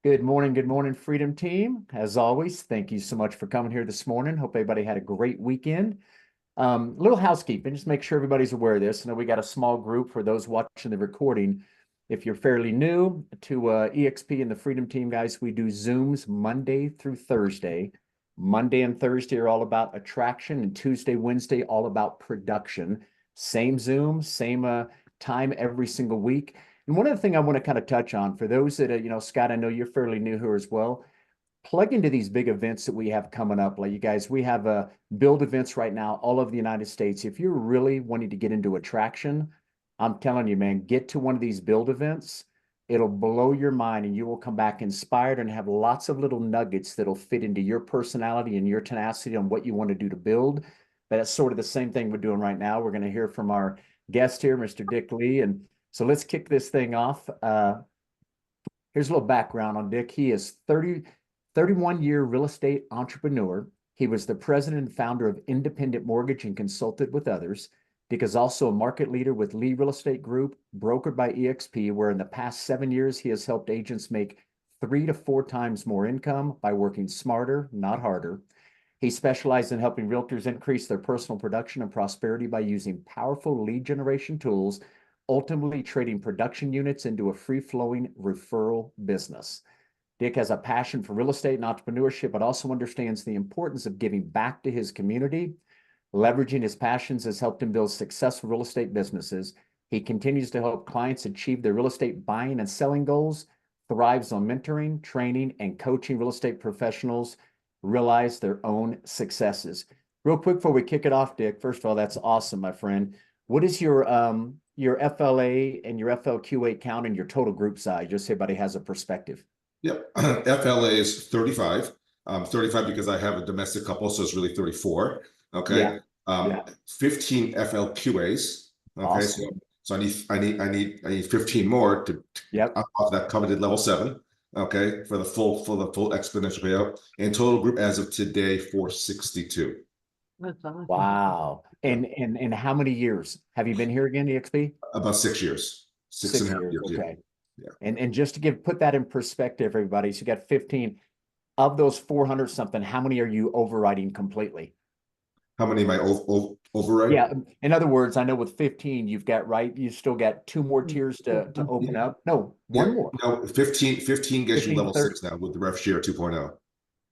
Good morning, Freedom Team. As always, thank you so much for coming here this morning. Hope everybody had a great weekend. Little housekeeping, just make sure everybody's aware of this. I know we got a small group for those watching the recording. If you're fairly new to EXP and the Freedom Team, guys, we do Zooms Monday through Thursday. Monday and Thursday are all about attraction, and Tuesday, Wednesday, all about production. Same Zoom, same time every single week. And one of the things I want to kind of touch on for those that, Scott, I know you're fairly new here as well. Plug into these big events that we have coming up. Like you guys, we have build events right now all over the United States. If you're really wanting to get into attraction, I'm telling you, man, get to one of these build events. It'll blow your mind and you will come back inspired and have lots of little nuggets that'll fit into your personality and your tenacity on what you want to do to build. But that's sort of the same thing we're doing right now. We're going to hear from our guest here, Mr. Dick Lee. And so let's kick this thing off. Here's a little background on Dick. He is 31-year real estate entrepreneur. He was the president and founder of Independent Mortgage and consulted with others. Dick is also a market leader with Lee Real Estate Group, brokered by EXP, where in the past 7 years, he has helped agents make 3 to 4 times more income by working smarter, not harder. He specialized in helping realtors increase their personal production and prosperity by using powerful lead generation tools, ultimately trading production units into a free-flowing referral business. Dick has a passion for real estate and entrepreneurship, but also understands the importance of giving back to his community. Leveraging his passions has helped him build successful real estate businesses. He continues to help clients achieve their real estate buying and selling goals, thrives on mentoring, training, and coaching real estate professionals realize their own successes. Real quick before we kick it off, Dick, first of all, that's awesome, my friend. What is your FLA and your FLQA count and your total group size, just so everybody has a perspective? Yep. FLA is 35. 35 because I have a domestic couple, so it's really 34. Okay. Yeah. 15 FLQAs. Okay. Awesome. So I need 15 more to off that coveted level 7. Okay, for the full exponential payout. And total group as of today 462. That's awesome. Wow. And how many years have you been here again, EXP? About 6 years. Six and a half years. Okay. Yeah. And just to put that in perspective, everybody, so you got 15 of those 400 something. How many are you overriding completely? How many am I overriding? Yeah. In other words, I know with 15, you've got, right, you still got 2 more tiers to open up. No, one more. No, 15 gets you level 6 now with the Ref Share 2.0.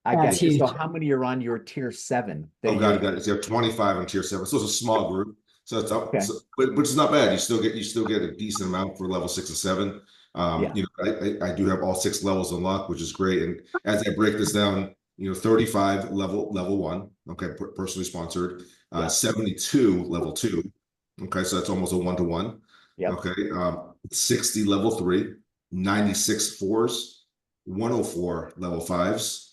I got you. So how many are on your tier 7? Oh, got it. So you have 25 on tier 7. So it's a small group. So it's up, okay. but it's not bad. You still get a decent amount for level 6 and 7. I do have all 6 levels unlocked, which is great. And as I break this down, 35 level 1, okay, personally sponsored, 72 level 2, okay, so that's almost a 1-to-1. Okay, 60 level 3, 96 4s, 104 level 5s,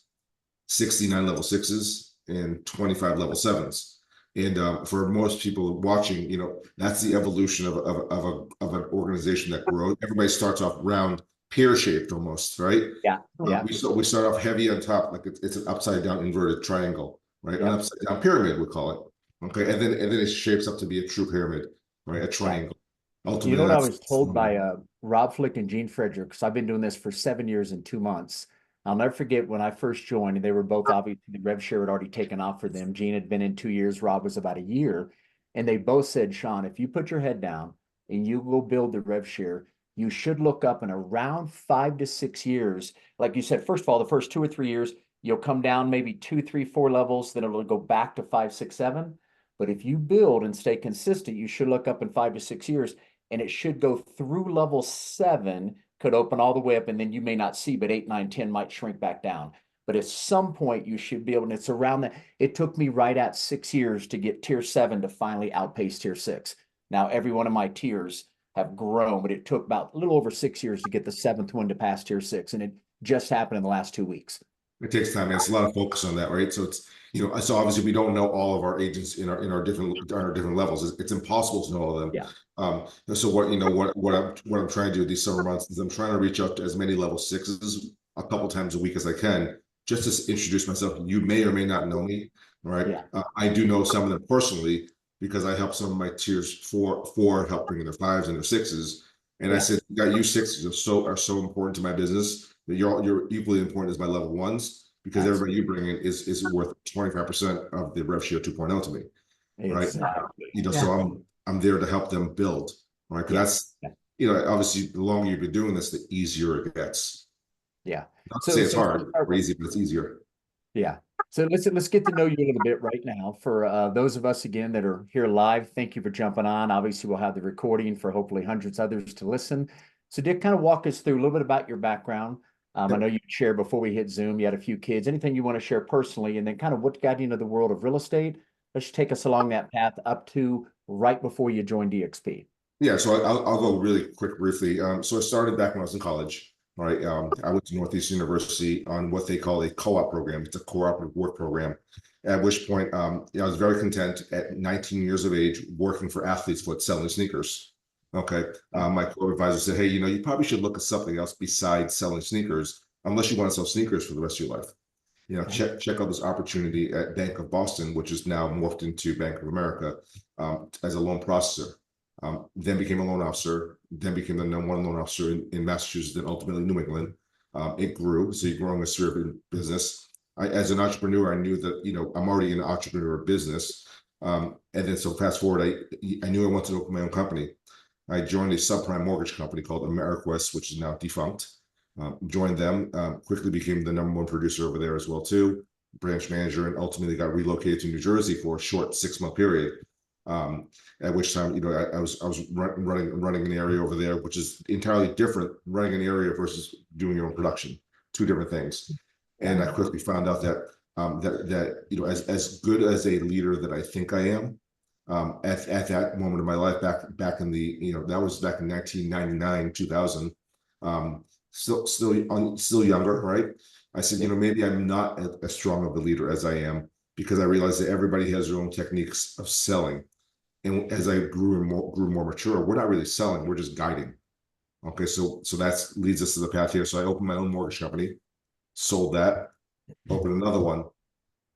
69 level 6s, and 25 level 7s. And for most people watching, that's the evolution of an organization that grows. Everybody starts off round, pear-shaped almost, right? We start off heavy on top, like it's an upside down inverted triangle, right? An upside down pyramid, we call it. Okay, and then it shapes up to be a true pyramid, right? A triangle. Ultimately, you know what I was told by Rob Flick and Gene Frederick, because I've been doing this for 7 years and 2 months. I'll never forget when I first joined, and they were both obviously, the rev share had already taken off for them. Gene had been in 2 years, Rob was about a year. And they both said, Sean, if you put your head down and you go build the rev share, you should look up in around 5 to 6 years. Like you said, first of all, the first 2 or 3 years, you'll come down maybe 2, 3, 4 levels, then it'll go back to 5, 6, 7. But if you build and stay consistent, you should look up in 5 to 6 years, and it should go through level 7, could open all the way up, and then you may not see, but 8, 9, 10 might shrink back down. But at some point you should be able, and it's around that. It took me right at 6 years to get tier 7 to finally outpace tier 6. Now every one of my tiers have grown, but it took about a little over 6 years to get the 7th one to pass tier 6. And it just happened in the last 2 weeks. It takes time. It's a lot of focus on that, right? So it's, so obviously we don't know all of our agents in our different levels. It's impossible to know all of them. So what I'm trying to do these summer months is I'm trying to reach out to as many level 6s a couple times a week as I can, just to introduce myself. You may or may not know me, right? I do know some of them personally because I help some of my tiers 4 help bring in their 5s and their 6s. And I said, you 6s are so important to my business. You're equally important as my level ones, because everybody Absolutely. you bring in is worth 25% of the Rev Share 2.0 to me, right? Exactly. So Yeah. I'm there to help them build, right? Because Yeah. that's, Yeah. obviously the longer you've been doing this, the easier it gets. Yeah. Not to say So, it's so hard or easy, but it's easier. yeah. So let's get to know you a little bit right now. For those of us again that are here live, thank you for jumping on. Obviously, we'll have the recording for hopefully hundreds of others to listen. So, Dick, kind of walk us through a little bit about your background. I know you shared before we hit Zoom, you had a few kids. Anything you want to share personally, and then kind of what got you into the world of real estate? Let's take us along that path up to right before you joined DXP. Yeah, so I'll go really quick, briefly. So I started back when I was in college, right? I went to Northeastern University on what they call a co-op program. It's a cooperative work program. At which point, I was very content at 19 years of age working for Athlete's Foot selling sneakers. Okay, my co-advisor said, "Hey, you probably should look at something else besides selling sneakers, unless you want to sell sneakers for the rest of your life. Okay. Check out this opportunity at Bank of Boston, which is now morphed into Bank of America, as a loan processor. Then became a loan officer, then became the number one loan officer in Massachusetts, and ultimately New England. It grew. So you're growing a serving business. As an entrepreneur, I knew that, I'm already an entrepreneur business. And then so fast forward, I knew I wanted to open my own company. I joined a subprime mortgage company called AmeriQuest, which is now defunct. Joined them, quickly became the number one producer over there as well too, branch manager, and ultimately got relocated to New Jersey for a short 6-month period. At which time, I was running an area over there, which is entirely different. Running an area versus doing your own production, two different things. And I quickly found out that as good as a leader that I think I am, at that moment of my life, back in the, that was back in 1999, 2000. Still younger, right? I said, maybe I'm not as strong of a leader as I am, because I realized that everybody has their own techniques of selling. And as I grew more mature, we're not really selling, we're just guiding. Okay, so that leads us to the path here. So I opened my own mortgage company, sold that, opened another one,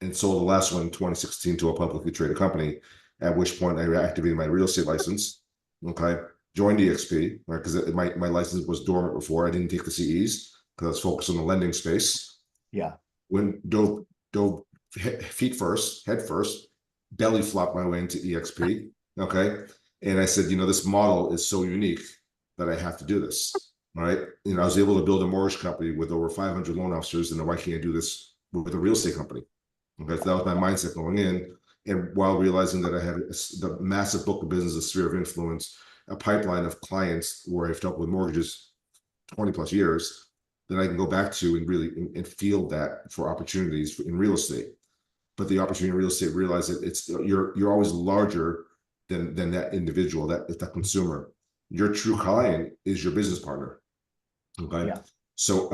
and sold the last one in 2016 to a publicly traded company. At which point I activated my real estate license. Okay, joined DXP, right? Because my license was dormant before. I didn't take the CEs because I was focused on the lending space. Yeah. When dove feet first, head first, belly flopped my way into EXP. Okay, and I said, this model is so unique that I have to do this. All right, I was able to build a mortgage company with over 500 loan officers, and why can't I do this with a real estate company? Okay, so that was my mindset going in. And while realizing that I had the massive book of business, a sphere of influence, a pipeline of clients where I've dealt with mortgages 20 plus years, that I can go back to and really and field that for opportunities in real estate. But the opportunity in real estate, realize that you're always larger than that individual, that consumer. Your true client is your business partner. Okay. Yeah. So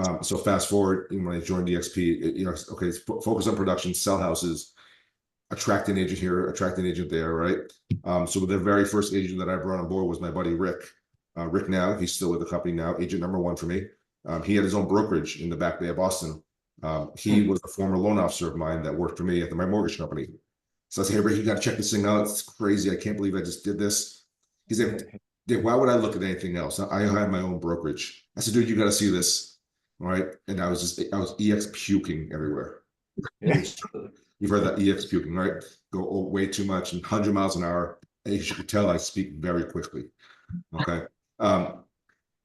fast forward, when I joined DXP, okay, focus on production, sell houses, attract an agent here, attract an agent there, right? So the very first agent that I brought on board was my buddy Rick. Rick now, he's still with the company now, agent number one for me. He had his own brokerage in the Back Bay of Boston. He was a former loan officer of mine that worked for me at my mortgage company. So I said, "Hey, Rick, you got to check this thing out. It's crazy. I can't believe I just did this." He said, "Dick, why would I look at anything else? I have my own brokerage." I said, "Dude, you got to see this." All right. And I was EX puking everywhere. Yeah. You've heard that EX puking, right? Go way too much and 100 miles an hour. And as you could tell, I speak very quickly. Okay.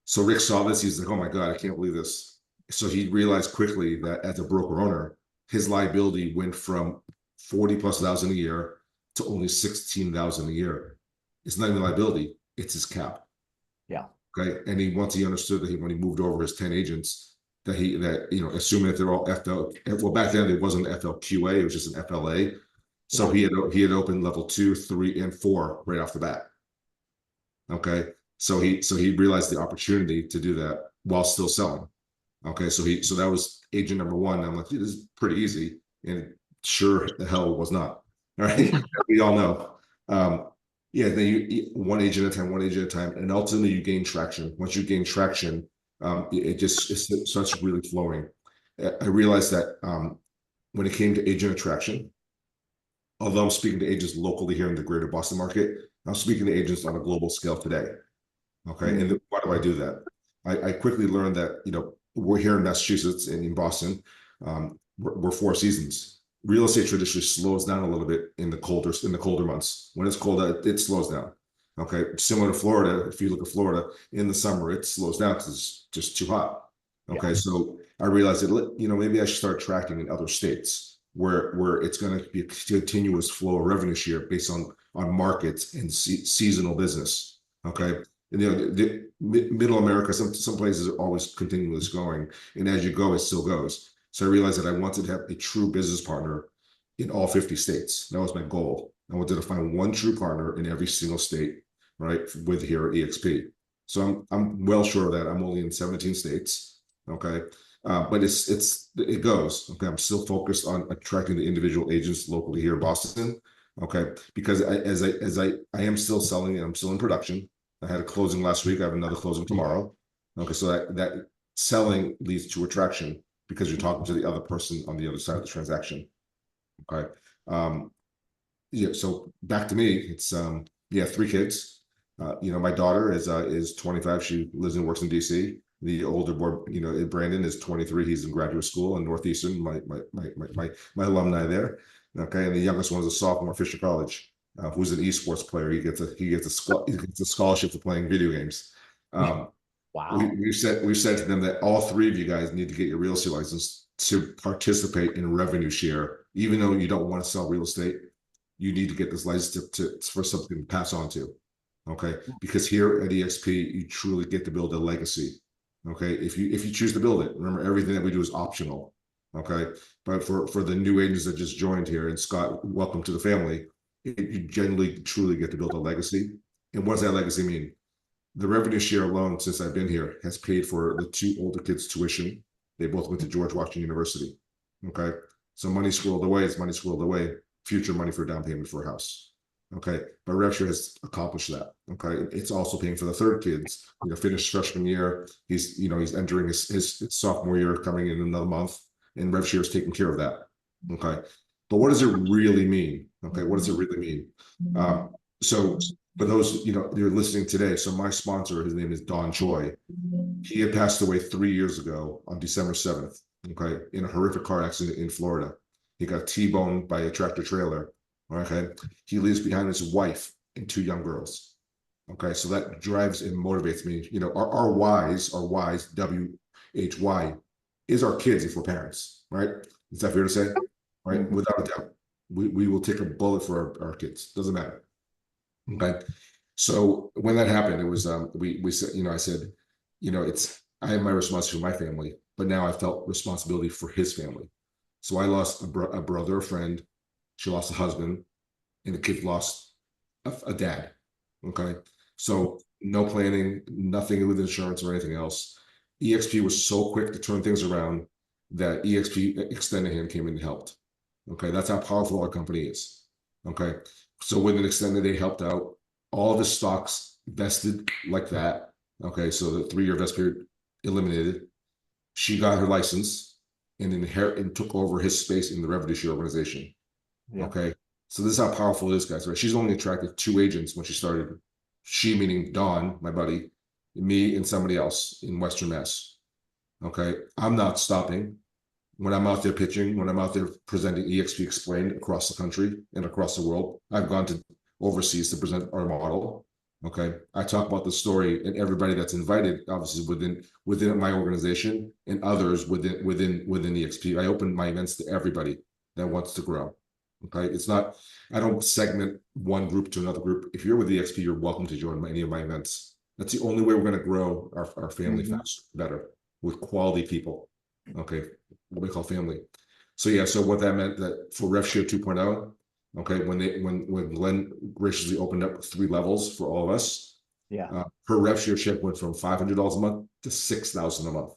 So Rick saw this. He's like, "Oh my God, I can't believe this." So he realized quickly that as a broker owner, his liability went from 40 plus thousand a year to only 16,000 a year. It's not even liability, it's his cap. Yeah. Okay. And once he understood that when he moved over his 10 agents, assuming that they're all FL, well, back then it wasn't FLQA, it was just an FLA. So he had opened level 2, 3, and 4 right off the bat. Okay. So he realized the opportunity to do that while still selling. Okay. So that was agent number one. And I'm like, "Dude, this is pretty easy." And sure the hell it was not. All right. We all know. Yeah, then you one agent at a time, one agent at a time, and ultimately you gain traction. Once you gain traction, it starts really flowing. I realized that when it came to agent attraction, although I'm speaking to agents locally here in the greater Boston market, I'm speaking to agents on a global scale today. Okay, and why do I do that? I quickly learned that we're here in Massachusetts and in Boston. We're Four Seasons. Real estate traditionally slows down a little bit in the colder months. When it's cold, it slows down. Okay, similar to Florida. If you look at Florida in the summer, it slows down because it's just too hot. Okay, Yeah. so I realized that maybe I should start tracking in other states where it's going to be a continuous flow of revenue share based on markets and seasonal business. Okay, and, the middle America, some places are always continuously going, and as you go, it still goes. So I realized that I wanted to have a true business partner in all 50 states. That was my goal. I wanted to find one true partner in every single state, right, with here at EXP. So I'm well sure of that. I'm only in 17 states. Okay. But it goes. Okay. I'm still focused on attracting the individual agents locally here in Boston. Okay. Because I am still selling and I'm still in production. I had a closing last week. I have another closing tomorrow. Okay. So that selling leads to attraction because you're talking to the other person on the other side of the transaction. Okay. Yeah. So back to me, it's yeah, three kids. My daughter is 25. She lives and works in DC. The older boy, Brandon is 23. He's in graduate school in Northeastern, my alumni there. Okay, and the youngest one is a sophomore at Fisher College, who's an esports player. He gets a scholarship for playing video games. Wow. We've said to them that all three of you guys need to get your real estate license to participate in revenue share, even though you don't want to sell real estate. You need to get this license for something to pass on to. Okay, because here at EXP, you truly get to build a legacy. Okay, if you choose to build it, remember everything that we do is optional. Okay, but for the new agents that just joined here, and Scott, welcome to the family. You genuinely truly get to build a legacy. And what does that legacy mean? The revenue share alone since I've been here has paid for the two older kids' tuition. They both went to George Washington University. Okay, so money squirreled away is money squirreled away. Future money for down payment for a house. Okay, but RevShare has accomplished that. Okay, it's also paying for the third kids. Finished freshman year. He's entering his sophomore year coming in another month, and RevShare is taking care of that. Okay, but what does it really mean? Okay, what does it really mean? So for those you're listening today, so my sponsor, his name is Don Choi. He had passed away 3 years ago on December 7th. Okay, in a horrific car accident in Florida. He got T-boned by a tractor trailer. Okay, he leaves behind his wife and two young girls. Okay, so that drives and motivates me. Our whys, WHY, is our kids if we're parents, right? Is that fair to say? Right, without a doubt, we will take a bullet for our kids. Doesn't matter. Okay, so when that happened, it was we said, I said, I have my responsibility for my family, but now I felt responsibility for his family. So I lost a brother, a friend. She lost a husband, and the kid lost a dad. Okay, so no planning, nothing with insurance or anything else. EXP was so quick to turn things around that EXP extended hand came in and helped. Okay, that's how powerful our company is. Okay, so with an extended, they helped out. All of his stocks vested like that. Okay, so the 3-year vest period eliminated. She got her license and took over his space in the revenue share organization. Yeah. Okay, so this is how powerful it is, guys. Right? She's only attracted 2 agents when she started. She meaning Don, my buddy, me, and somebody else in Western Mass. Okay, I'm not stopping. When I'm out there pitching, when I'm out there presenting EXP Explained across the country and across the world, I've gone to overseas to present our model. Okay, I talk about the story, and everybody that's invited, obviously within my organization and others within EXP. I open my events to everybody that wants to grow. Okay, it's not. I don't segment one group to another group. If you're with EXP, you're welcome to join any of my events. That's the only way we're going to grow our family faster, better, with quality people. Okay, what we call family. So yeah, so what that meant that for RevShare 2.0, okay, when Glenn graciously opened up 3 levels for all of us, Yeah. her RevShare check went from $500 a month to $6,000 a month.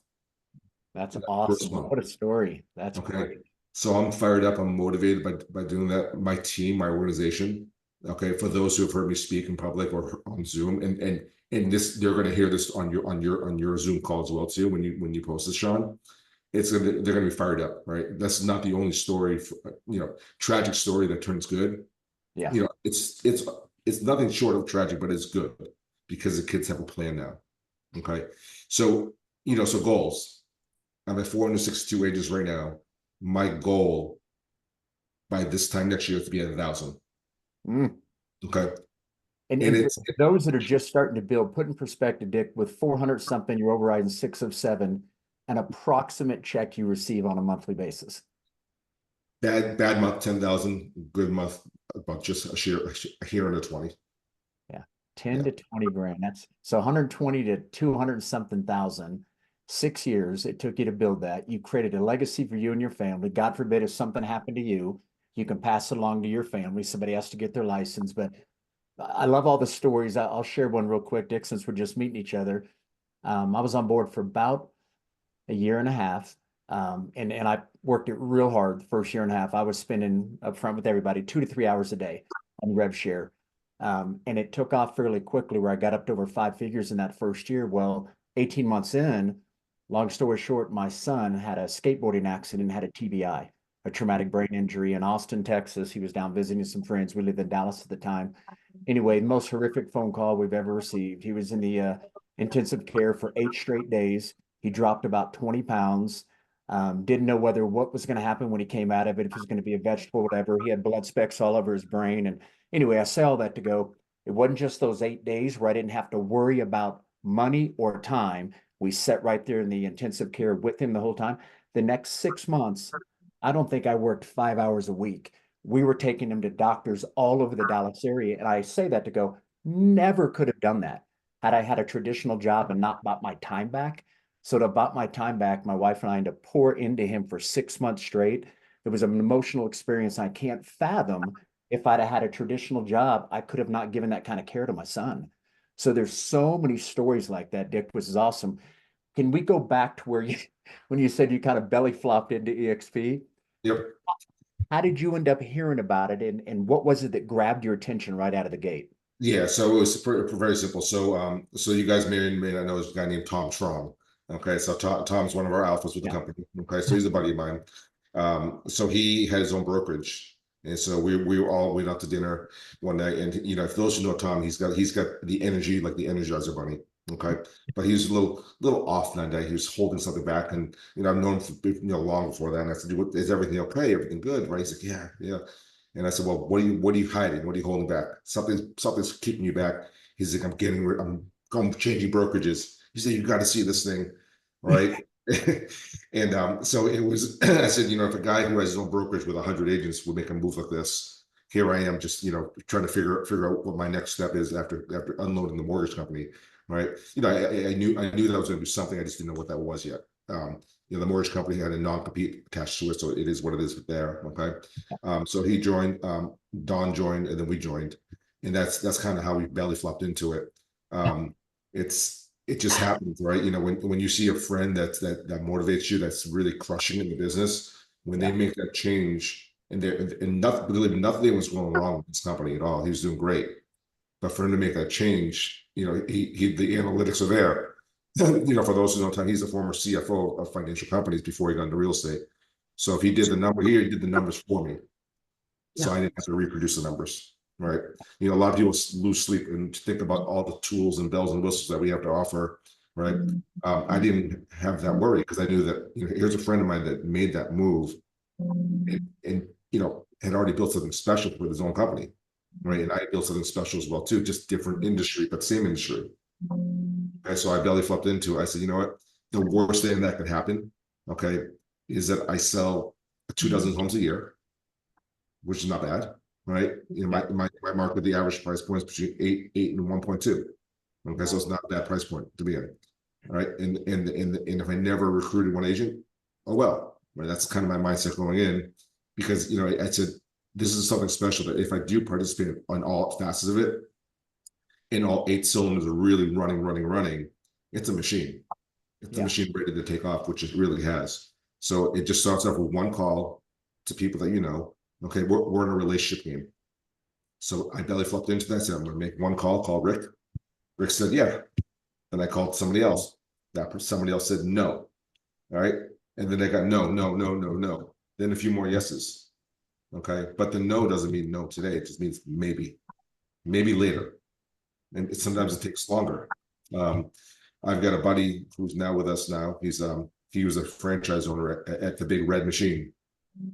That's awesome. What a story. That's Okay. great. So I'm fired up. I'm motivated by doing that. My team, my organization. Okay, for those who have heard me speak in public or on Zoom, and this, they're going to hear this on your Zoom call as well too when you post this, Sean. They're going to be fired up, right? That's not the only story, tragic story that turns good. Yeah. It's nothing short of tragic, but it's good because the kids have a plan now. Okay, so so goals. I'm at 462 agents right now. My goal by this time next year is to be at 1,000. Mm. Okay. And And for it's, those that are just starting to build, put in perspective, Dick, with 400 something, you're overriding 6 of 7, an approximate check you receive on a monthly basis. bad month, 10,000, good month, about just a here under 20. Yeah. 10 Yeah. to 20 grand. That's so 120 to 200 something thousand. 6 years it took you to build that. You created a legacy for you and your family. God forbid if something happened to you, you can pass it along to your family. Somebody has to get their license. But I love all the stories. I'll share one real quick, Dick, since we're just meeting each other. I was on board for about a year and a half. And I worked it real hard the first year and a half. I was spending up front with everybody 2 to 3 hours a day on rev share. And it took off fairly quickly where I got up to over 5 figures in that first year. Well, 18 months in, long story short, my son had a skateboarding accident and had a TBI, a traumatic brain injury in Austin, Texas. He was down visiting some friends. We lived in Dallas at the time. Anyway, most horrific phone call we've ever received. He was in the intensive care for 8 straight days. He dropped about 20 pounds. Didn't know whether what was going to happen when he came out of it, if it was going to be a vegetable, whatever. He had blood specks all over his brain. And anyway, I say all that to go, it wasn't just those 8 days where I didn't have to worry about money or time. We sat right there in the intensive care with him the whole time. The next 6 months, I don't think I worked 5 hours a week. We were taking him to doctors all over the Dallas area. And I say that to go, never could have done that had I had a traditional job and not bought my time back. So to bought my time back, my wife and I had to pour into him for 6 months straight. It was an emotional experience. I can't fathom if I'd have had a traditional job, I could have not given that kind of care to my son. So there's so many stories like that, Dick, which is awesome. Can we go back to where you, when you said you kind of belly flopped into EXP? Yep. How did you end up hearing about it, and what was it that grabbed your attention right out of the gate? Yeah, so it was very simple. So you guys may not know this guy named Tom Strong. Okay, so Tom's one of our alphas with the Yeah. company. Okay, so he's a buddy of mine. So he had his own brokerage, and so we all went out to dinner one night. And if those who know Tom, he's got the energy like the Energizer Bunny. Okay, but he was a little off that day. He was holding something back, and I've known him for long before that. And I said, "Is everything okay? Everything good?" Right? He's like, "Yeah, yeah." And I said, "Well, what are you hiding? What are you holding back? Something's keeping you back." He's like, I'm going changing brokerages." He said, "You got to see this thing, right?" And so it was. I said, if a guy who has his own brokerage with 100 agents would make a move like this, here I am, just trying to figure out what my next step is after unloading the mortgage company, right? I knew that I was going to do something. I just didn't know what that was yet. The mortgage company had a non-compete attached to it, so it is what it is there. Okay. So he joined, Don joined, and then we joined, and that's kind of how we belly flopped into it. It just happens, right? When you see a friend that motivates you, that's really crushing in the business, when they Yeah. make that change, and nothing, believe me, nothing was going wrong with this company at all. He was doing great, but for him to make that change, the analytics are there. For those who don't know, he's a former CFO of financial companies before he got into real estate. So if he did the number here, he did the numbers for me. So Yeah. I didn't have to reproduce the numbers, right? A lot of people lose sleep and think about all the tools and bells and whistles that we have to offer, right? I didn't have that worry because I knew that, here's a friend of mine that made that move and had already built something special with his own company, right? And I built something special as well too, just different industry, but same industry. Okay, so I belly flopped into it. I said, you know what? The worst thing that could happen, okay, is that I sell 2 dozen homes a year, which is not bad, right? Yeah. My market, the average price point is between 8 and 1.2. Okay, so it's not a bad price point to be in. All right. And if I never recruited one agent, oh well, right? That's kind of my mindset going in, because I said this is something special that if I do participate on all facets of it, and all 8 cylinders are really running, it's a machine. It's a Yeah. machine ready to take off, which it really has. So it just starts off with one call to people that okay, we're in a relationship game. So I belly flopped into that. I said, I'm going to make one call Rick. Rick said, yeah. Then I called somebody else. Somebody else said no. All right. And then they got no, no, no, no, no. Then a few more yeses. Okay. But the no doesn't mean no today. It just means maybe later. And sometimes it takes longer. I've got a buddy who's now with us now. He's he was a franchise owner at the big red machine.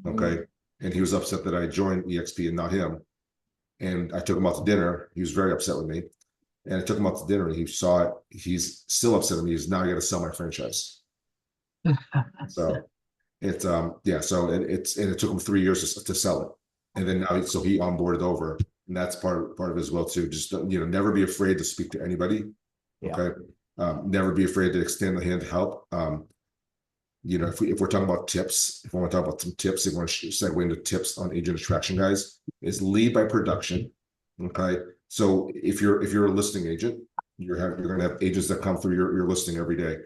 Okay. And he was upset that I joined EXP and not him. And I took him out to dinner. He was very upset with me. And I took him out to dinner and he saw it. He's still upset with me. He's now I got to sell my franchise. So it's yeah, so it took him 3 years to sell it. And then now so he onboarded over. And that's part of it as well too. Just never be afraid to speak to anybody. Yeah. Okay. Never be afraid to extend the hand to help. If we're talking about tips, if we want to talk about some tips, if we want to segue into tips on agent attraction, guys, is lead by production. Okay. So if you're a listing agent, you're going to have agents that come through your listing every day.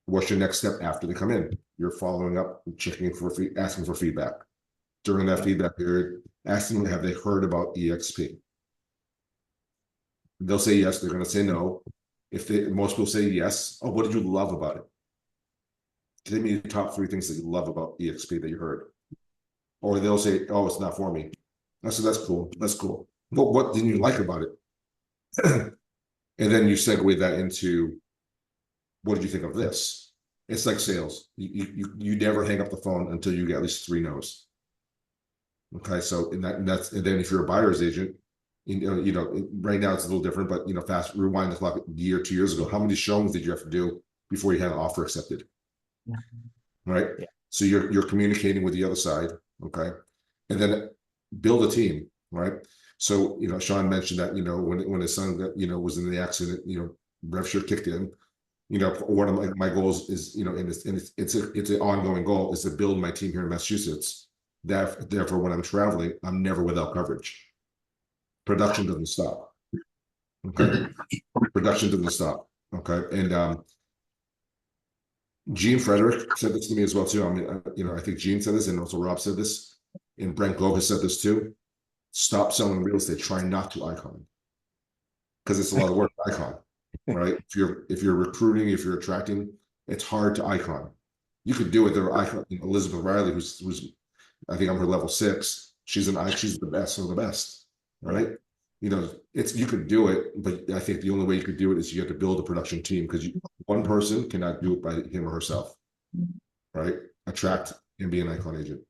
What's your next step after they come in? You're following up, checking for asking for feedback. During that feedback period, asking them, have they heard about EXP? They'll say yes, they're going to say no. Most people say yes. Oh, what did you love about it? Give me the top 3 things that you love about EXP that you heard. Or they'll say, oh, it's not for me. I said, that's cool. That's cool. But what didn't you like about it? And then you segue that into, what did you think of this? It's like sales. You never hang up the phone until you get at least 3 no's. Okay, so and then if you're a buyer's agent, right now it's a little different, but fast rewind the clock a year, 2 years ago, how many showings did you have to do before you had an offer accepted? Right. Yeah. So you're communicating with the other side. Okay. And then build a team. Right. So, Sean mentioned that, when his son was in the accident, RevShare kicked in. One of my goals is, and it's an ongoing goal, is to build my team here in Massachusetts. Therefore, when I'm traveling, I'm never without coverage. Production doesn't stop. Okay. Production doesn't stop. Okay. And Gene Frederick said this to me as well too. I mean, I think Gene said this, and also Rob said this, and Brent Gove has said this too. Stop selling real estate. Try not to icon, because it's a lot of work. Icon, right? If you're recruiting, if you're attracting, it's hard to icon. You could do it. There are icon. Elizabeth Riley, who's I think I'm her level 6. She's the best of the best, right? You could do it, but I think the only way you could do it is you have to build a production team, because one person cannot do it by him or herself, right? Attract and be an icon agent,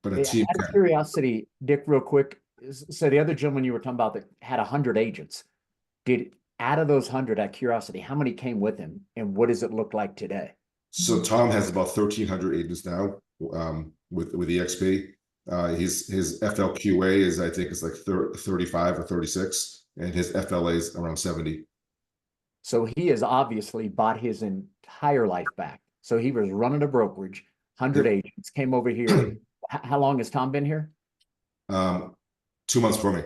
but a team Out of curiosity, Dick, real quick. So the other gentleman you were talking about that had 100 agents, out of those 100, out of curiosity, how many came with him, and what does it look like today? So Tom has about 1,300 agents now, with EXP. His FLQA is, I think, it's like 35 or 36, and his FLA is around 70. So he has obviously bought his entire life back. So he was running a brokerage, 100 agents, came over here. How long has Tom been here? 2 months for me.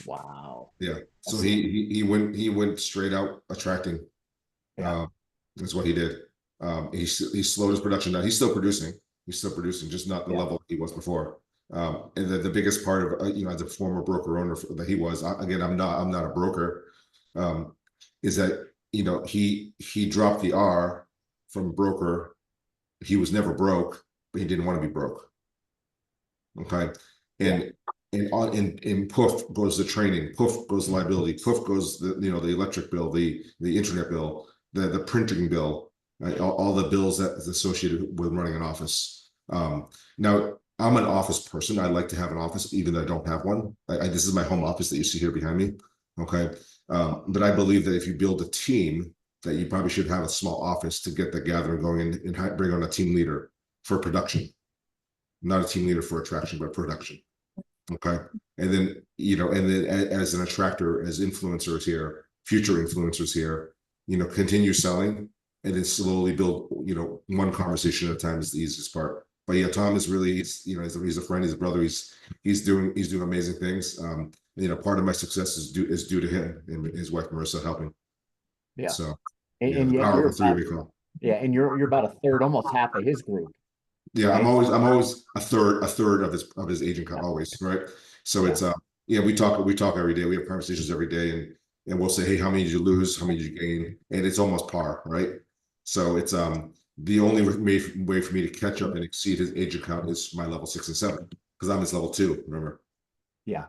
Wow. Yeah. So he went straight out attracting. Yeah. That's what he did. He slowed his production down. He's still producing, just not the level he was before. And the biggest part of, as a former broker owner that he was, again, I'm not a broker, is that, he dropped the R from broker. He was never broke, but he didn't want to be broke. Okay. And poof goes the training, poof goes the liability, poof goes the electric bill, the internet bill, the printing bill, right? All the bills that is associated with running an office. Now I'm an office person. I like to have an office, even though I don't have one. This is my home office that you see here behind me. Okay. But I believe that if you build a team, that you probably should have a small office to get the gathering going, and bring on a team leader for production, not a team leader for attraction, but production. Okay. And then, as an attractor, as influencers here, future influencers here, continue selling, and then slowly build, one conversation at a time is the easiest part. But yeah, Tom is really, he's a friend, he's a brother, he's doing amazing things. Part of my success is due to him and his wife Marissa helping. Yeah. So and the power of a three-way call. Yeah, and you're about a third, almost half of his group. Yeah, right? I'm always a third of his agent count, always, right? So it's we talk every day. We have conversations every day, and we'll say, hey, how many did you lose? How many did you gain? And it's almost par, right? So it's the only way for me to catch up and exceed his agent count is my level 6 and 7, because I'm his level 2. Remember? Yeah.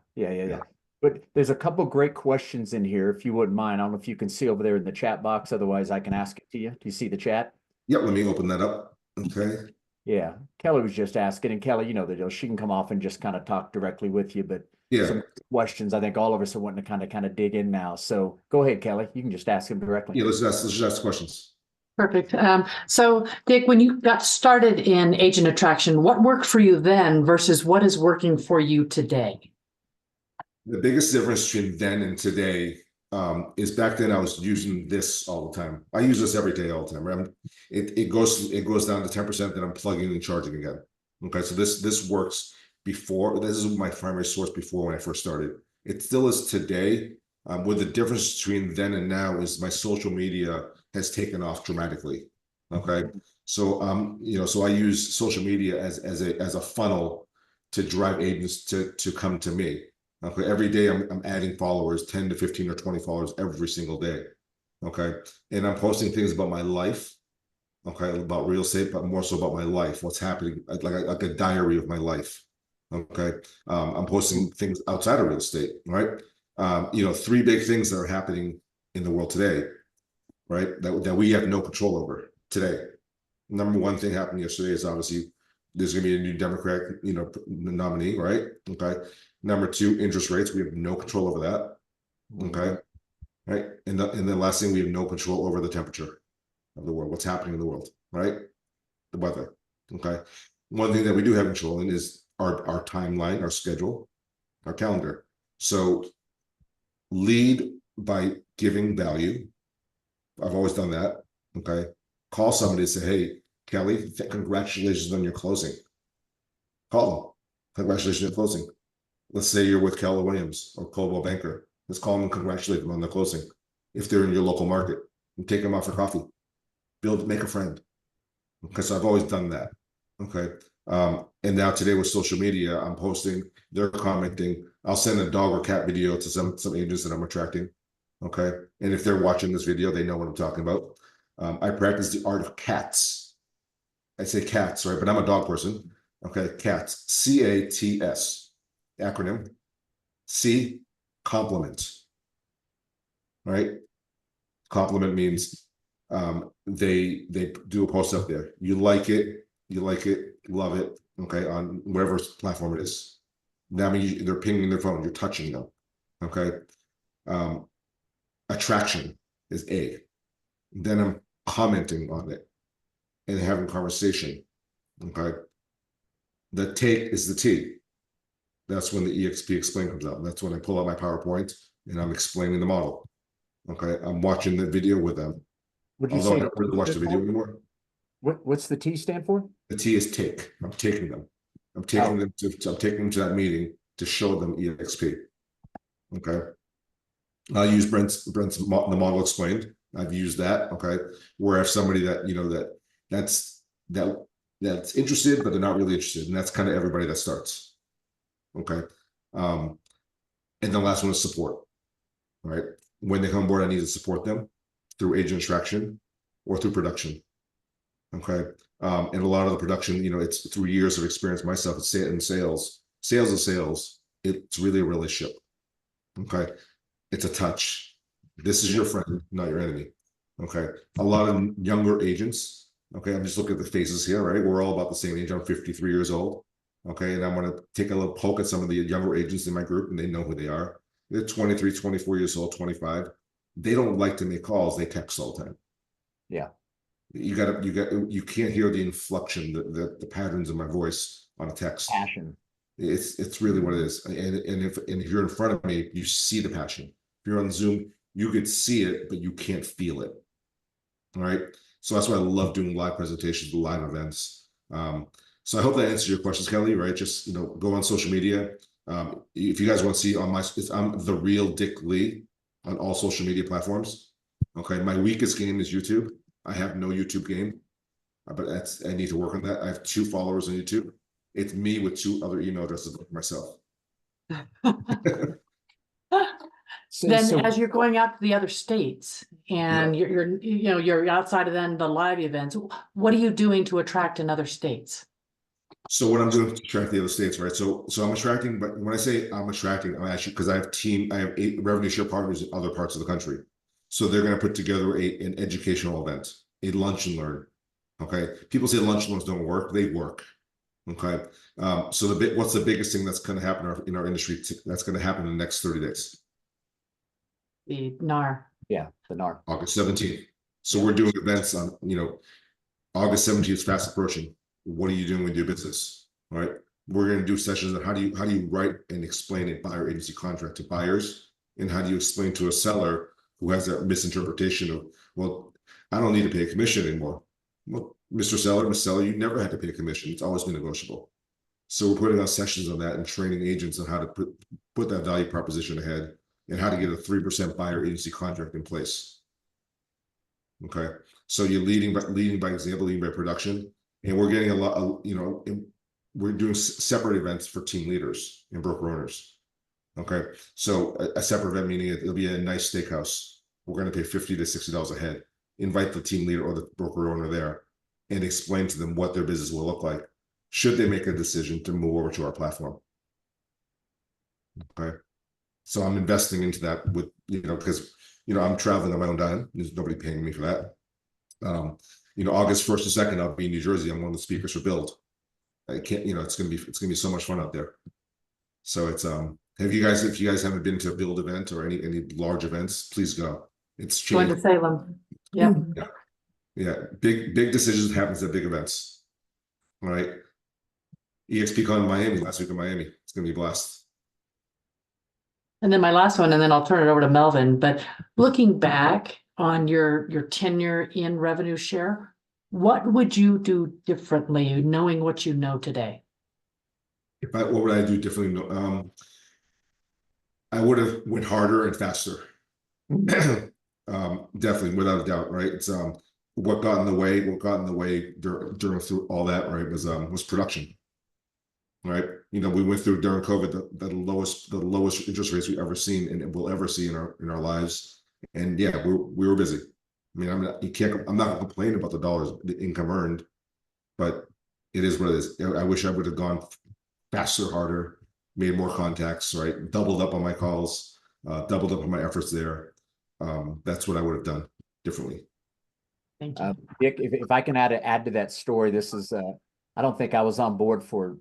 But there's a couple great questions in here, if you wouldn't mind. I don't know if you can see over there in the chat box. Otherwise, I can ask it to you. Do you see the chat? Yep, let me open that up. Okay. Yeah. Kelly was just asking, and Kelly, you know the deal. She can come off and just kind of talk directly with you, but Yeah. some questions I think all of us are wanting to kind of dig in now. So go ahead, Kelly. You can just ask him directly. Yeah, let's just ask questions. Perfect. So Dick, when you got started in agent attraction, what worked for you then versus what is working for you today? The biggest difference between then and today is back then I was using this all the time. I use this every day all the time. Right? It goes down to 10%, then I'm plugging and charging again. Okay, so this works before. This is my primary source before when I first started. It still is today. With the difference between then and now is my social media has taken off dramatically. Okay, so so I use social media as a funnel to drive agents to come to me. Okay, every day I'm adding followers, 10 to 15 or 20 followers every single day. Okay, and I'm posting things about my life. Okay, about real estate, but more so about my life, what's happening, like a diary of my life. Okay, I'm posting things outside of real estate, right? Three big things that are happening in the world today, right? That we have no control over today. Number one thing happened yesterday is obviously there's going to be a new Democrat, nominee, right? Okay. Number two, interest rates. We have no control over that. Okay. Right. And the last thing, we have no control over the temperature of the world, what's happening in the world, right? The weather. Okay. One thing that we do have control in is our timeline, our schedule, our calendar. So lead by giving value. I've always done that. Okay. Call somebody and say, hey, Kelly, congratulations on your closing. Call them. Congratulations on your closing. Let's say you're with Keller Williams or Coldwell Banker. Let's call them and congratulate them on their closing. If they're in your local market, and take them out for coffee. Make a friend. Because I've always done that. Okay. And now today with social media, I'm posting, they're commenting. I'll send a dog or cat video to some agents that I'm attracting. Okay. And if they're watching this video, they know what I'm talking about. I practice the art of cats. I say cats, right? But I'm a dog person. Okay. Cats. CATS. Acronym. C, compliment. Right? Compliment means they do a post up there. You like it, love it. Okay, on whatever platform it is. That means they're pinging their phone. You're touching them. Okay. Attraction is A. Then I'm commenting on it and having conversation. Okay. The take is the T. That's when the EXP explain comes out. That's when I pull out my PowerPoint and I'm explaining the model. Okay. I'm watching the video with them. Would you Although say I don't really watch the video anymore. What's the T stand for? The T is take. I'm taking them. I'm taking them to that meeting to show them EXP. Okay. I'll use the model explained. I've used that. Okay. Where if somebody that that's interested, but they're not really interested. And that's kind of everybody that starts. Okay. And the last one is support. Right. When they come on board, I need to support them through agent attraction or through production. Okay. And a lot of the production, it's through years of experience myself in sales. Sales is sales. It's really a relationship. Okay. It's a touch. This is your friend, not your enemy. Okay. A lot of younger agents. Okay. I'm just looking at the faces here, right? We're all about the same age. I'm 53 years old. Okay. And I'm going to take a little poke at some of the younger agents in my group, and they know who they are. They're 23, 24 years old, 25. They don't like to make calls. They text all the time. Yeah. You can't hear the inflection, the patterns of my voice on a text. Passion. It's really what it is. And if you're in front of me, you see the passion. If you're on Zoom, you could see it, but you can't feel it. All right. So that's why I love doing live presentations, live events. So I hope that answers your questions, Kelly. Right? Just go on social media. If you guys want to see I'm the real Dick Lee on all social media platforms. Okay. My weakest game is YouTube. I have no YouTube game, but I need to work on that. I have 2 followers on YouTube. It's me with 2 other email addresses like myself. Then as you're going out to the other states and you're outside of then the live events, what are you doing to attract in other states? So what I'm doing to attract the other states, right? So I'm attracting, but when I say I'm attracting, I'm actually, because I have 8 revenue share partners in other parts of the country. So they're going to put together an educational event, a lunch and learn. Okay. People say lunch and learns don't work. They work. Okay. So what's the biggest thing that's going to happen in our industry that's going to happen in the next 30 days? The NAR. Yeah, the NAR. August 17th. So we're doing events on, August 17th is fast approaching. What are you doing with your business? All right. We're going to do sessions on how do you write and explain a buyer agency contract to buyers, and how do you explain to a seller who has that misinterpretation of, well, I don't need to pay a commission anymore. Well, Mr. Seller, Ms. Seller, you never had to pay a commission. It's always been negotiable. So we're putting on sessions on that and training agents on how to put that value proposition ahead, and how to get a 3% buyer agency contract in place. Okay. So you're leading by example, leading by production. And we're getting a lot of, we're doing separate events for team leaders and broker owners. Okay. So a separate event, meaning it'll be a nice steakhouse. We're going to pay $50 to $60 a head. Invite the team leader or the broker owner there and explain to them what their business will look like should they make a decision to move over to our platform. Okay. So I'm investing into that with, because, I'm traveling on my own dime. There's nobody paying me for that. August 1st and 2nd, I'll be in New Jersey. I'm one of the speakers for Build. I can't, it's gonna be so much fun out there. So it's if you guys haven't been to a Build event or any large events, please go. It's Going changed. to Salem. Yep. Yeah. Big decisions happens at big events. All right. EXPCon Miami last week in Miami. It's gonna be blessed. And then my last one, and then I'll turn it over to Melvin. But looking back on your tenure in revenue share, what would you do differently, knowing what you know today? What would I do differently? I would have went harder and faster. Definitely, without a doubt, right? It's what got in the way during through all that, right, was production. Right. We went through during COVID the lowest interest rates we've ever seen and will ever see in our lives. And yeah, we were busy. I mean, I'm not gonna complain about the dollars, the income earned, but it is what it is. I wish I would have gone faster, harder, made more contacts, right? Doubled up on my calls, doubled up on my efforts there. That's what I would have done differently. Thank you. Dick, if I can add to that story, this is I don't think I was on board for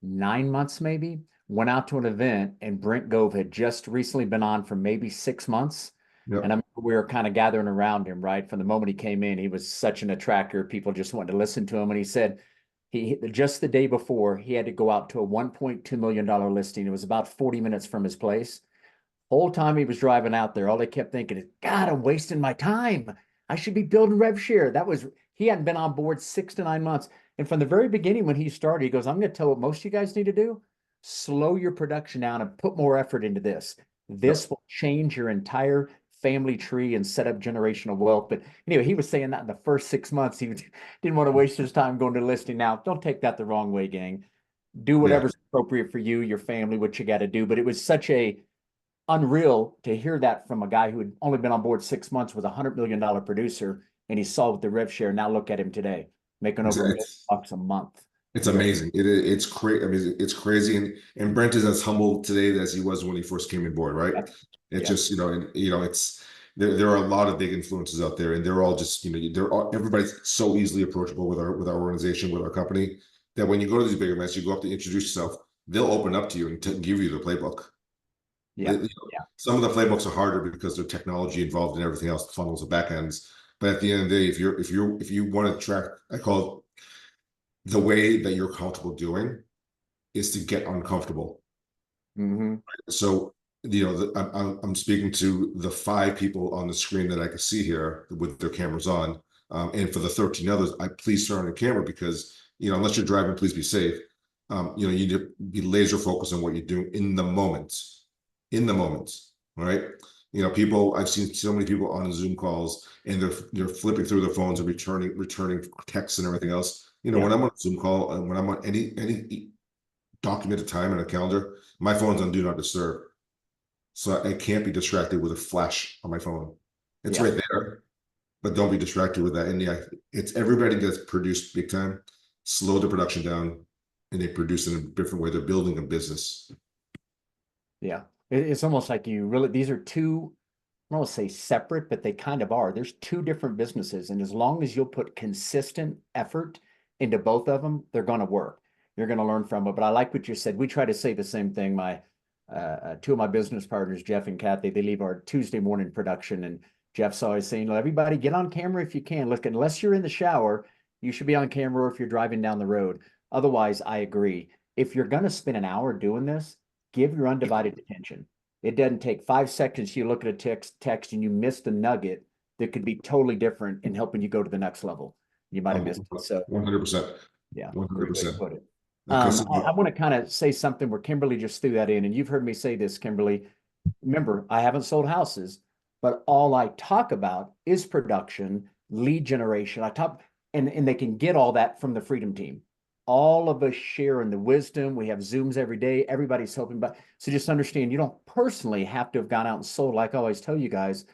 9 months, maybe. Went out to an event, and Brent Gove had just recently been on for maybe 6 months. Yep. And we were kind of gathering around him, right? From the moment he came in, he was such an attractor. People just wanted to listen to him. And he said he just the day before, he had to go out to a $1.2 million listing. It was about 40 minutes from his place. Whole time he was driving out there, all they kept thinking is, God, I'm wasting my time. I should be building rev share. He hadn't been on board 6 to 9 months. And from the very beginning, when he started, he goes, I'm going to tell what most of you guys need to do. Slow your production down and put more effort into this. This will change your entire family tree and set up generational wealth. But anyway, he was saying that in the first 6 months, he didn't want to waste his time going to listing. Now, don't take that the wrong way, gang. Do whatever's appropriate for you, your family, what you got to do. But it was such a unreal to hear that from a guy who had only been on board 6 months with $100 million producer, and he saw with the rev share. Now look at him today, making over $1 million a month. It's amazing. It's crazy. I mean, it's crazy. And Brent is as humble today as he was when he first came on board, right? Yep. It's just, it's there are a lot of big influences out there, and they're all just, everybody's so easily approachable with our organization, with our company, that when you go to these big events, you go up to introduce yourself, they'll open up to you and give you the playbook. Yeah. Some of the playbooks are harder because there's technology involved and everything else, the funnels, the back ends. But at the end of the day, if you want to track, I call it the way that you're comfortable doing is to get uncomfortable. Mm-hmm. So, I'm speaking to the 5 people on the screen that I can see here with their cameras on. And for the 13 others, please turn on your camera because, unless you're driving, please be safe. You need to be laser focused on what you're doing in the moment. Right? I've seen so many people on Zoom calls and they're flipping through their phones and returning texts and everything else. When I'm on a Zoom call and when I'm on any documented time in a calendar, my phone's on do not disturb. So I can't be distracted with a flash on my phone. It's right there, but don't be distracted with that. And it's everybody gets produced big time. Slow the production down. and they produce in a different way. They're building a business. Yeah. It's almost like you really, these are two, I don't want to say separate, but they kind of are. There's two different businesses. And as long as you'll put consistent effort into both of them, they're going to work. You're going to learn from it. But I like what you said. We try to say the same thing. My two of my business partners, Jeff and Kathy, they leave our Tuesday morning production. And Jeff's always saying, everybody get on camera if you can. Look, unless you're in the shower, you should be on camera or if you're driving down the road. Otherwise, I agree. If you're going to spend an hour doing this, give your undivided attention. It doesn't take 5 seconds. You look at a text and you missed a nugget that could be totally different in helping you go to the next level. You might have missed it. So 100%. yeah, 100%. put it. Okay, so I want to kind of say something where Kimberly just threw that in, and you've heard me say this, Kimberly. Remember, I haven't sold houses, but all I talk about is production, lead generation. And they can get all that from the Freedom Team. All of us share in the wisdom. We have Zooms every day. Everybody's helping. But so just understand, you don't personally have to have gone out and sold. Like I always tell you guys,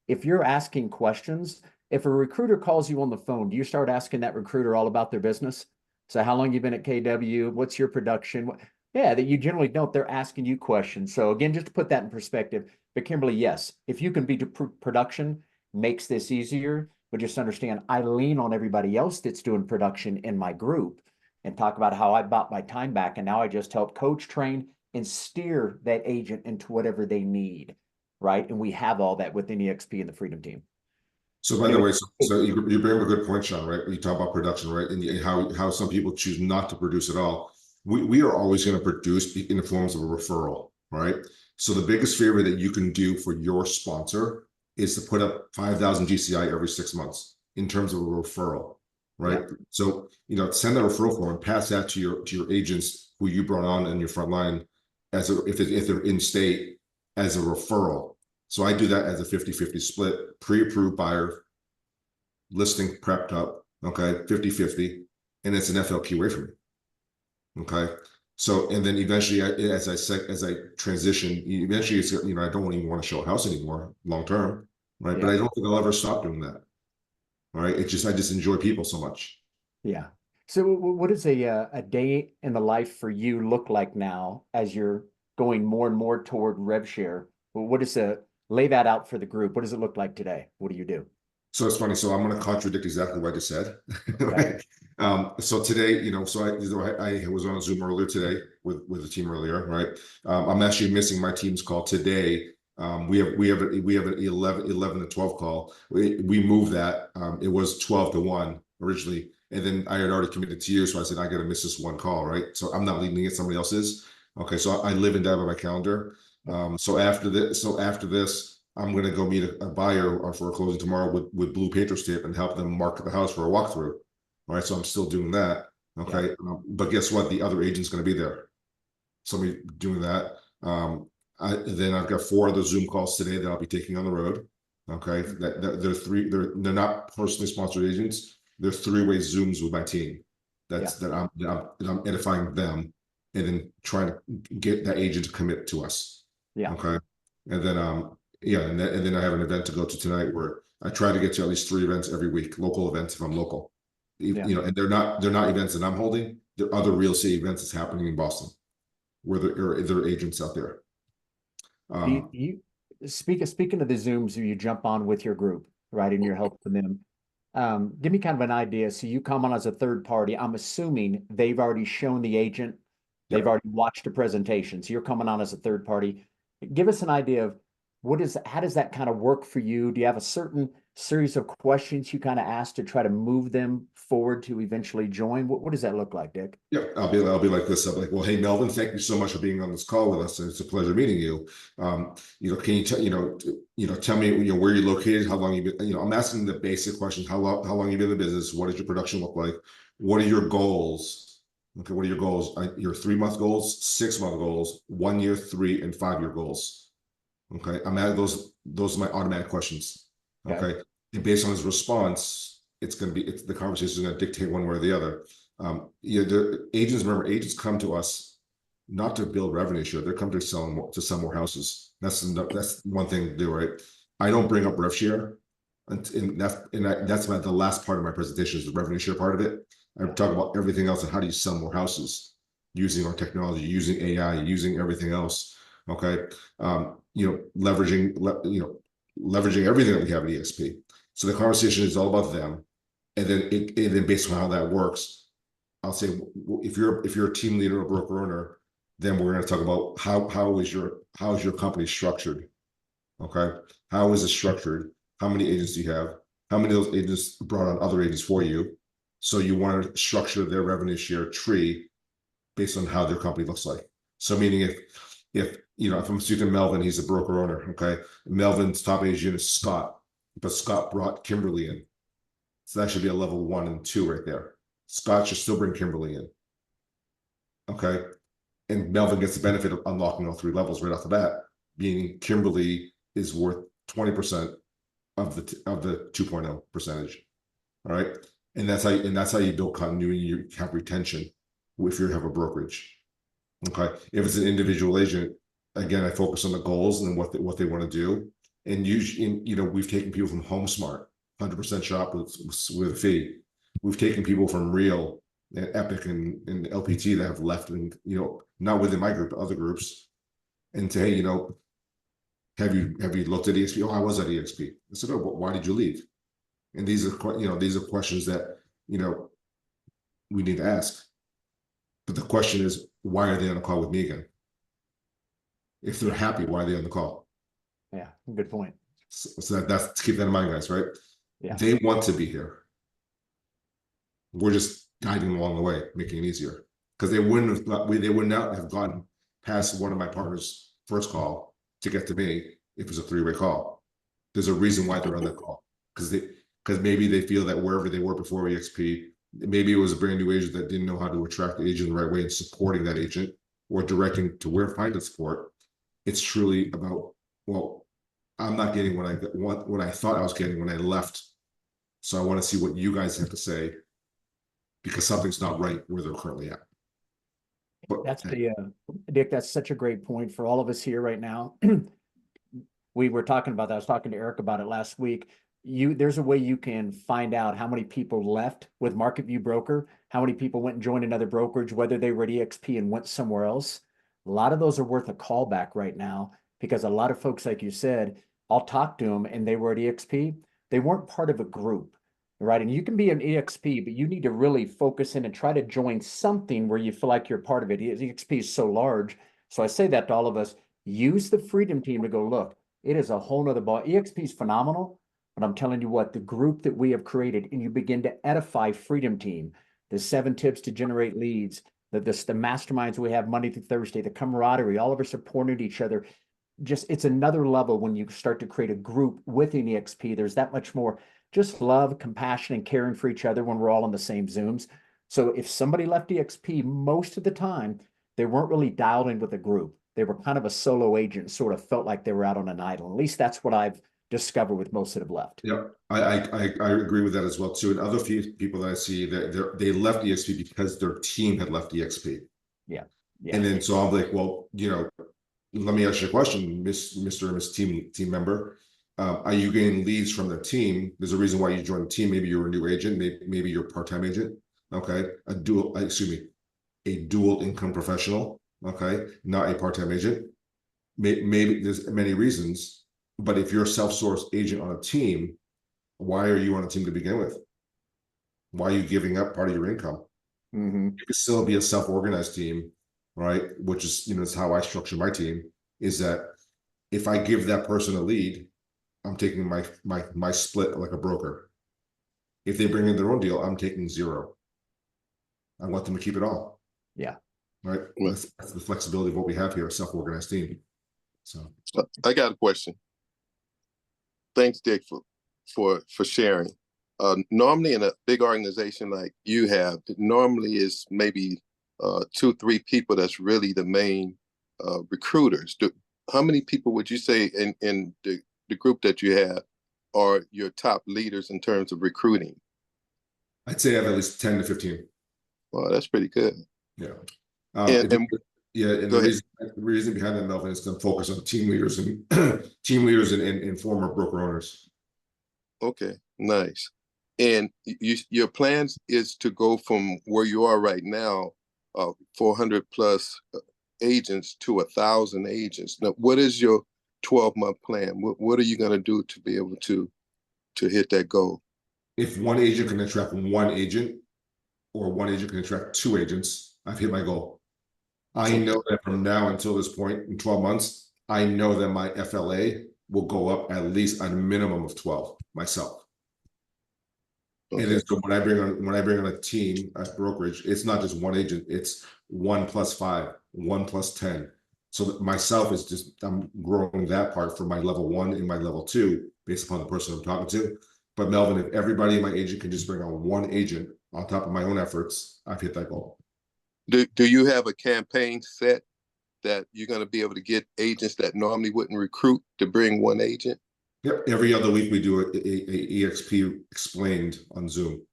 if you're asking questions, if a recruiter calls you on the phone, do you start asking that recruiter all about their business? So how long you been at KW? What's your production? Yeah, that you generally don't. They're asking you questions. So again, just to put that in perspective. But Kimberly, yes, if you can be to production, makes this easier. But just understand, I lean on everybody else that's doing production in my group and talk about how I bought my time back. And now I just help coach, train, and steer that agent into whatever they need. Right. And we have all that within EXP and the Freedom Team. So by the way, so you bring up a good point, Sean, right? You talk about production, right? And how some people choose not to produce at all. We are always going to produce in the forms of a referral, right? So the biggest favor that you can do for your sponsor is to put up 5,000 GCI every 6 months in terms of a referral, right? Yeah. So, send that referral form and pass that to your agents who you brought on in your front line if they're in state as a referral. So I do that as a 50-50 split, pre-approved buyer, listing prepped up, okay, 50-50, and it's an FLQ for me, okay? So, and then eventually, as I transition, eventually it's, I don't even want to show a house anymore long-term, right? Yeah. But I don't think I'll ever stop doing that, all right? I just enjoy people so much. Yeah. So what does a day in the life for you look like now as you're going more and more toward rev share? What is lay that out for the group. What does it look like today? What do you do? So it's funny. So I'm going to contradict exactly what I just said. Okay. So today, so I was on a Zoom earlier today with the team earlier, right? I'm actually missing my team's call today. We have an 11 to 12 call. We moved that. It was 12 to 1 originally, and then I had already committed to you, so I said I got to miss this one call, right? So I'm not leaving it; somebody else is. Okay, so I live and die by my calendar. So after this, I'm going to go meet a buyer for a closing tomorrow with blue painters tape and help them market the house for a walkthrough. All right, so I'm still doing that. Okay, yeah. But guess what? The other agent's going to be there. Somebody doing that. Then I've got 4 other Zoom calls today that I'll be taking on the road. Okay, they're not personally sponsored agents. They're 3-way Zooms with my team. That I'm edifying them and then trying to get that agent to commit to us. Yeah. Okay, and then and then I have an event to go to tonight where I try to get to at least 3 events every week, local events if I'm local. Yeah. And they're not events that I'm holding. They're other real estate events that's happening in Boston, where there are agents out there. Speaking of the Zooms you jump on with your group, right, and you're helping them. Give me kind of an idea. So you come on as a third party. I'm assuming they've already shown the agent. They've already watched a presentation. So you're coming on as a third party. Give us an idea of how does that kind of work for you? Do you have a certain series of questions you kind of ask to try to move them forward to eventually join? What does that look like, Dick? Yeah, I'll be like this. I'm like, well, hey, Melvin, thank you so much for being on this call with us. It's a pleasure meeting you. Can you tell me, where you're located, how long you've been, I'm asking the basic questions. How long you've been in the business? What does your production look like? What are your goals? Okay, what are your goals? Your 3-month goals, 6-month goals, 1 year, 3 and 5 year goals. Okay, I'm at those are my automatic questions. Okay, and based on his response, the conversation is going to dictate one way or the other. The agents come to us not to build revenue share. They're coming to sell more houses. That's one thing to do, right? I don't bring up rev share, that's the last part of my presentation is the revenue share part of it. I talk about everything else and how do you sell more houses. using our technology, using AI, using everything else. Okay. Leveraging everything that we have at EXP. So the conversation is all about them. And then based on how that works, I'll say, if you're a team leader or broker owner, then we're going to talk about how is your company structured? Okay. How is it structured? How many agents do you have? How many of those agents brought on other agents for you? So you want to structure their revenue share tree based on how their company looks like. So meaning if I'm speaking to Melvin, he's a broker owner. Okay. Melvin's top agent is Scott, but Scott brought Kimberly in. So that should be a level 1 and 2 right there. Scott should still bring Kimberly in. Okay. And Melvin gets the benefit of unlocking all 3 levels right off the bat, meaning Kimberly is worth 20% of the 2.0 percentage. All right. And that's how you build continuity. You have retention if you have a brokerage. Okay. If it's an individual agent, again, I focus on the goals and what they want to do. And usually, we've taken people from HomeSmart, 100% shop with a fee. We've taken people from Real and Epic and LPT that have left, and not within my group, but other groups, and say, hey, have you looked at EXP? Oh, I was at EXP. I said, oh, but why did you leave? And these are questions that we need to ask. But the question is, why are they on the call with me again? If they're happy, why are they on the call? Yeah, good point. So that's keep that in mind, guys, right? Yeah. They want to be here. We're just guiding them along the way, making it easier. Because they would not have gotten past one of my partners' first call to get to me if it was a 3-way call. There's a reason why they're on that call. Because maybe they feel that wherever they were before EXP, maybe it was a brand new agent that didn't know how to attract the agent the right way and supporting that agent or directing to where to find the support. It's truly about, well, I'm not getting what I thought I was getting when I left. So I want to see what you guys have to say, because something's not right where they're currently at. But That's Dick, that's such a great point for all of us here right now. We were talking about that. I was talking to Eric about it last week. There's a way you can find out how many people left with Market View Broker, how many people went and joined another brokerage, whether they were at EXP and went somewhere else. A lot of those are worth a callback right now, because a lot of folks, like you said, I'll talk to them and they were at EXP. They weren't part of a group, right? And you can be an EXP, but you need to really focus in and try to join something where you feel like you're part of it. EXP is so large. So I say that to all of us, use the Freedom Team to go, look, it is a whole nother ball. EXP is phenomenal, but I'm telling you what, the group that we have created, and you begin to edify Freedom Team, the 7 tips to generate leads, the masterminds we have Monday through Thursday, the camaraderie, all of us supporting each other. Just, it's another level when you start to create a group within EXP. There's that much more just love, compassion, and caring for each other when we're all on the same Zooms. So if somebody left EXP, most of the time, they weren't really dialed in with a group. They were kind of a solo agent, sort of felt like they were out on an island. At least that's what I've discovered with most that have left. Yeah, I agree with that as well too. And other few people that I see that they left EXP because their team had left EXP. Yeah. And then so I'm like, well, let me ask you a question, Mr. and Miss team member. Are you getting leads from the team? There's a reason why you joined the team. Maybe you're a new agent. Maybe you're a part-time agent. Okay, a dual income professional. Okay, not a part-time agent. Maybe there's many reasons, but if you're a self-source agent on a team, why are you on a team to begin with? Why are you giving up part of your income? Mm-hmm. You could still be a self-organized team, right? Which is, is how I structure my team, is that if I give that person a lead, I'm taking my split like a broker. If they bring in their own deal, I'm taking 0. I want them to keep it all. Yeah. Right. That's the flexibility of what we have here, a self-organized team. So I got a question. Thanks, Dick, for sharing. Normally in a big organization like you have, it normally is maybe 2-3 people that's really the main recruiters. How many people would you say in the group that you have are your top leaders in terms of recruiting? I'd say I have at least 10 to 15. Well, that's pretty good. Yeah. And the reason behind that, Melvin, is to focus on team leaders and former broker owners. Okay, nice. And your plans is to go from where you are right now 400 plus agents to 1,000 agents. Now, what is your 12-month plan? What are you going to do to be able to hit that goal? If one agent can attract one agent, or one agent can attract two agents, I've hit my goal. I know that from now until this point in 12 months, I know that my FLA will go up at least a minimum of 12 myself. Okay. And then so when I bring on a team at brokerage, it's not just one agent, it's 1 + 5, 1 + 10. So myself is just, I'm growing that part for my level 1 and my level 2 based upon the person I'm talking to. But Melvin, if everybody in my agent can just bring on one agent on top of my own efforts, I've hit that goal. Do you have a campaign set that you're going to be able to get agents that normally wouldn't recruit to bring one agent? Yep. Every other week we do a EXP explained on Zoom.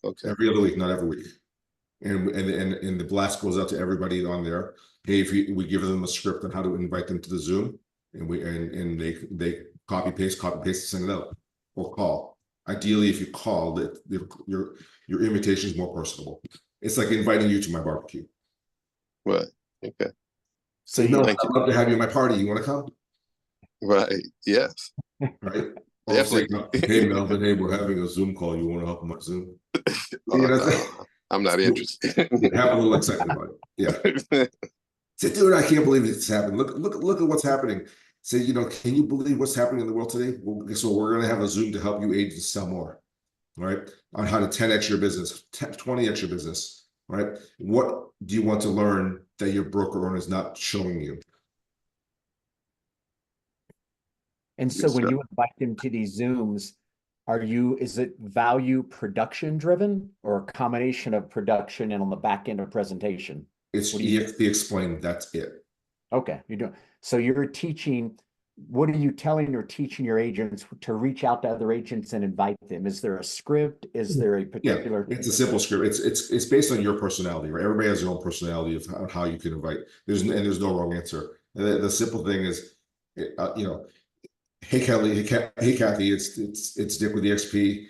Okay. Every other week, not every week. And the blast goes out to everybody on there. Hey, we give them a script on how to invite them to the Zoom, and they copy paste, send it out, or call. Ideally, if you call, that your invitation is more personable. It's like inviting you to my barbecue. Right. Okay. So I'd love to have you at my party. You want to come? Right. Yes. Right. Definitely. Hey Melvin, hey, we're having a Zoom call. You want to help them on Zoom? No, I'm not interested. Have a little excitement about it. Yeah. Say, dude, I can't believe it's happened. Look at what's happening. Say, can you believe what's happening in the world today? Well, so we're going to have a Zoom to help you agents sell more, right? On how to 10x your business, 20x your business, right? What do you want to learn that your broker owner is not showing you? And so when you invite them to these Zooms, is it value production driven, or a combination of production and on the back end of presentation? It's EXP explained. That's it. Okay. So you're teaching, what are you telling or teaching your agents to reach out to other agents and invite them? Is there a script? Is there a particular? Yeah, it's a simple script. It's based on your personality, right? Everybody has their own personality of how you can invite. There's no wrong answer. And the simple thing is, hey Kelly, hey Kathy, it's Dick with EXP.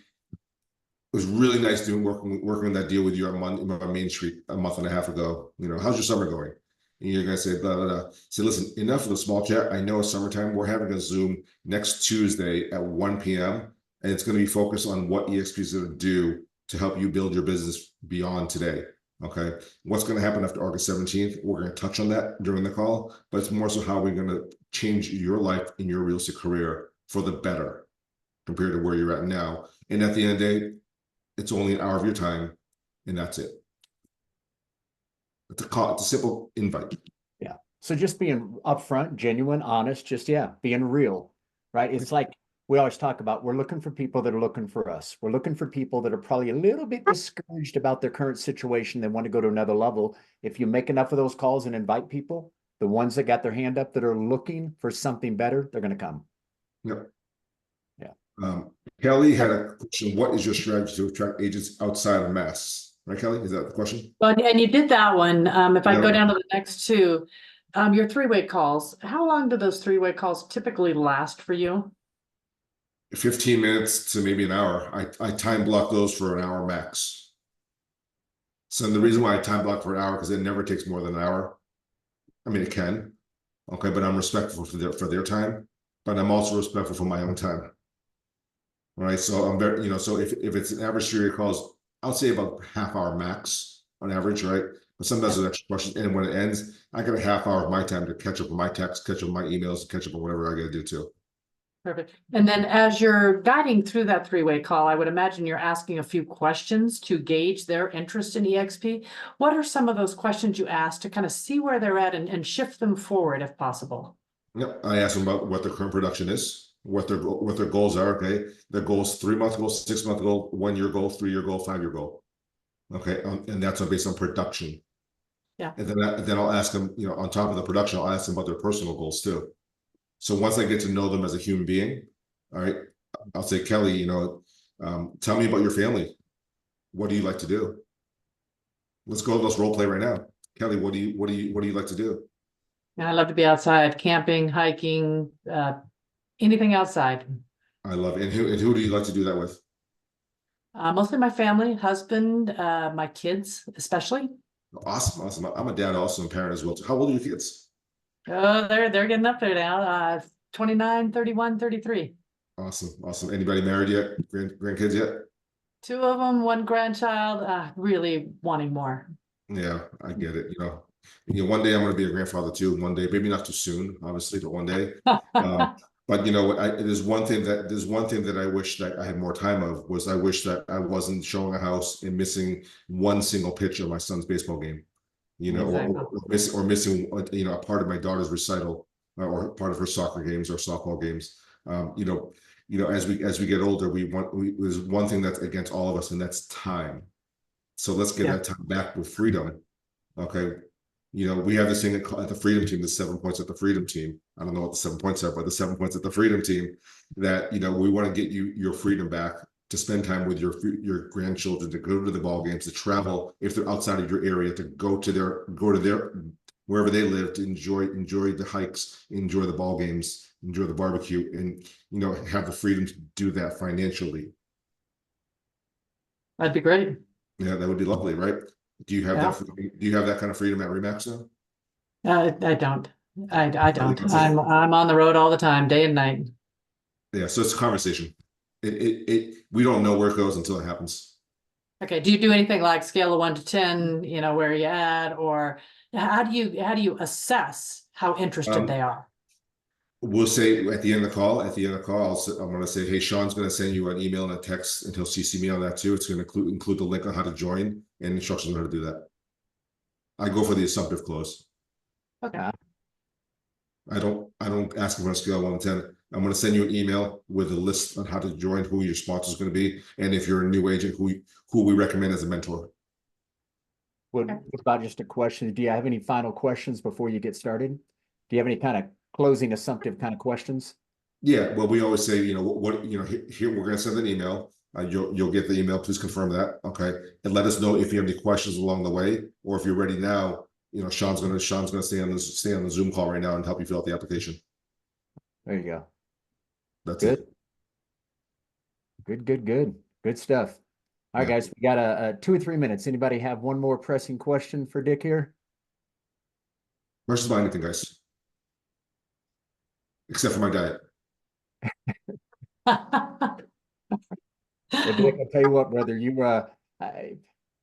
It was really nice working on that deal with you on Main Street a month and a half ago. How's your summer going? And you're gonna say blah blah blah. Say, listen, enough of the small chat. I know it's summertime. We're having a Zoom next Tuesday at 1 p.m. and it's going to be focused on what EXP is going to do to help you build your business beyond today. Okay, what's going to happen after August 17th? We're going to touch on that during the call, but it's more so how we're going to change your life in your real estate career for the better compared to where you're at now. And at the end of the day, it's only an hour of your time, and that's it. It's a simple invite. Yeah. So just being upfront, genuine, honest, being real, right? It's like we always talk about, we're looking for people that are looking for us. We're looking for people that are probably a little bit discouraged about their current situation. They want to go to another level. If you make enough of those calls and invite people, the ones that got their hand up that are looking for something better, they're going to come. Yep. Yeah. Kelly had a question. What is your strategy to attract agents outside of Mass? Right, Kelly? Is that the question? Well, and you did that one. If I go down to the next two, your three-way calls, how long do those three-way calls typically last for you? 15 minutes to maybe an hour. I time block those for an hour max. So the reason why I time block for an hour, because it never takes more than an hour. I mean, it can. Okay, but I'm respectful for their time, but I'm also respectful for my own time. Right. So I'm very, so if it's an average three-way calls, I'll say about half hour max on average, right? But sometimes there's extra questions. And when it ends, I got a half hour of my time to catch up on my texts, catch up on my emails, catch up on whatever I got to do too. Perfect. And then as you're guiding through that three-way call, I would imagine you're asking a few questions to gauge their interest in EXP. What are some of those questions you ask to kind of see where they're at and shift them forward if possible? Yep. I ask them about what their current production is, what their goals are. Okay. Their goals, 3-month goal, 6-month goal, 1-year goal, 3-year goal, 5-year goal. Okay. And that's based on production. Yeah. And then I'll ask them, on top of the production, I'll ask them about their personal goals too. So once I get to know them as a human being, all right, I'll say, Kelly, tell me about your family. What do you like to do? Let's role play right now. Kelly, what do you like to do? I love to be outside, camping, hiking, anything outside. I love it. And who do you like to do that with? Mostly my family, husband, my kids, especially. Awesome, awesome. I'm a dad also and parent as well. How old are your kids? Oh, they're getting up there now. 29, 31, 33. Awesome, awesome. Anybody married yet? Grandkids yet? Two of them, one grandchild, really wanting more. Yeah, I get it. One day I'm going to be a grandfather too. One day, maybe not too soon, obviously, but one day. But you know what? There's one thing that I wish that I had more time of was I wish that I wasn't showing a house and missing one single picture of my son's baseball game. Exactly. Or missing a part of my daughter's recital or part of her soccer games or softball games. As we get older, there's one thing that's against all of us, and that's time. So let's get that time back with freedom. Okay. We have this thing at the Freedom Team, the 7 points at the Freedom Team. I don't know what the 7 points are, but the 7 points at the Freedom Team that, we want to get you your freedom back to spend time with your grandchildren, to go to the ball games, to travel if they're outside of your area, to go to their wherever they live, to enjoy the hikes, enjoy the ball games, enjoy the barbecue, and have the freedom to do that financially. That'd be great. Yeah, that would be lovely, right? Do you have that kind of freedom at Remax now? I don't. I don't. I'm on the road all the time, day and night. Yeah, so it's a conversation. We don't know where it goes until it happens. Okay. Do you do anything like scale of 1 to 10, where you at, or how do you assess how interested they are? We'll say at the end of the call, I'm going to say, hey, Sean's going to send you an email and a text, and he'll CC me on that too. It's going to include the link on how to join and instructions on how to do that. I go for the assumptive close. Okay. I don't ask for a scale of 1 to 10. I'm going to send you an email with a list on how to join, who your sponsor is going to be, and if you're a new agent, who we recommend as a mentor. What about just a question? Do you have any final questions before you get started? Do you have any kind of closing assumptive kind of questions? Yeah, well, we always say, here we're going to send an email. You'll get the email. Please confirm that, okay? And let us know if you have any questions along the way, or if you're ready now. Sean's gonna stay on the Zoom call right now and help you fill out the application. There you go. That's good. it. Good stuff. All right, guys, we got a 2 or 3 minutes. Anybody have one more pressing question for Dick here? Versus buy anything, guys, except for my diet. Well, Dick, I'll tell you what, brother,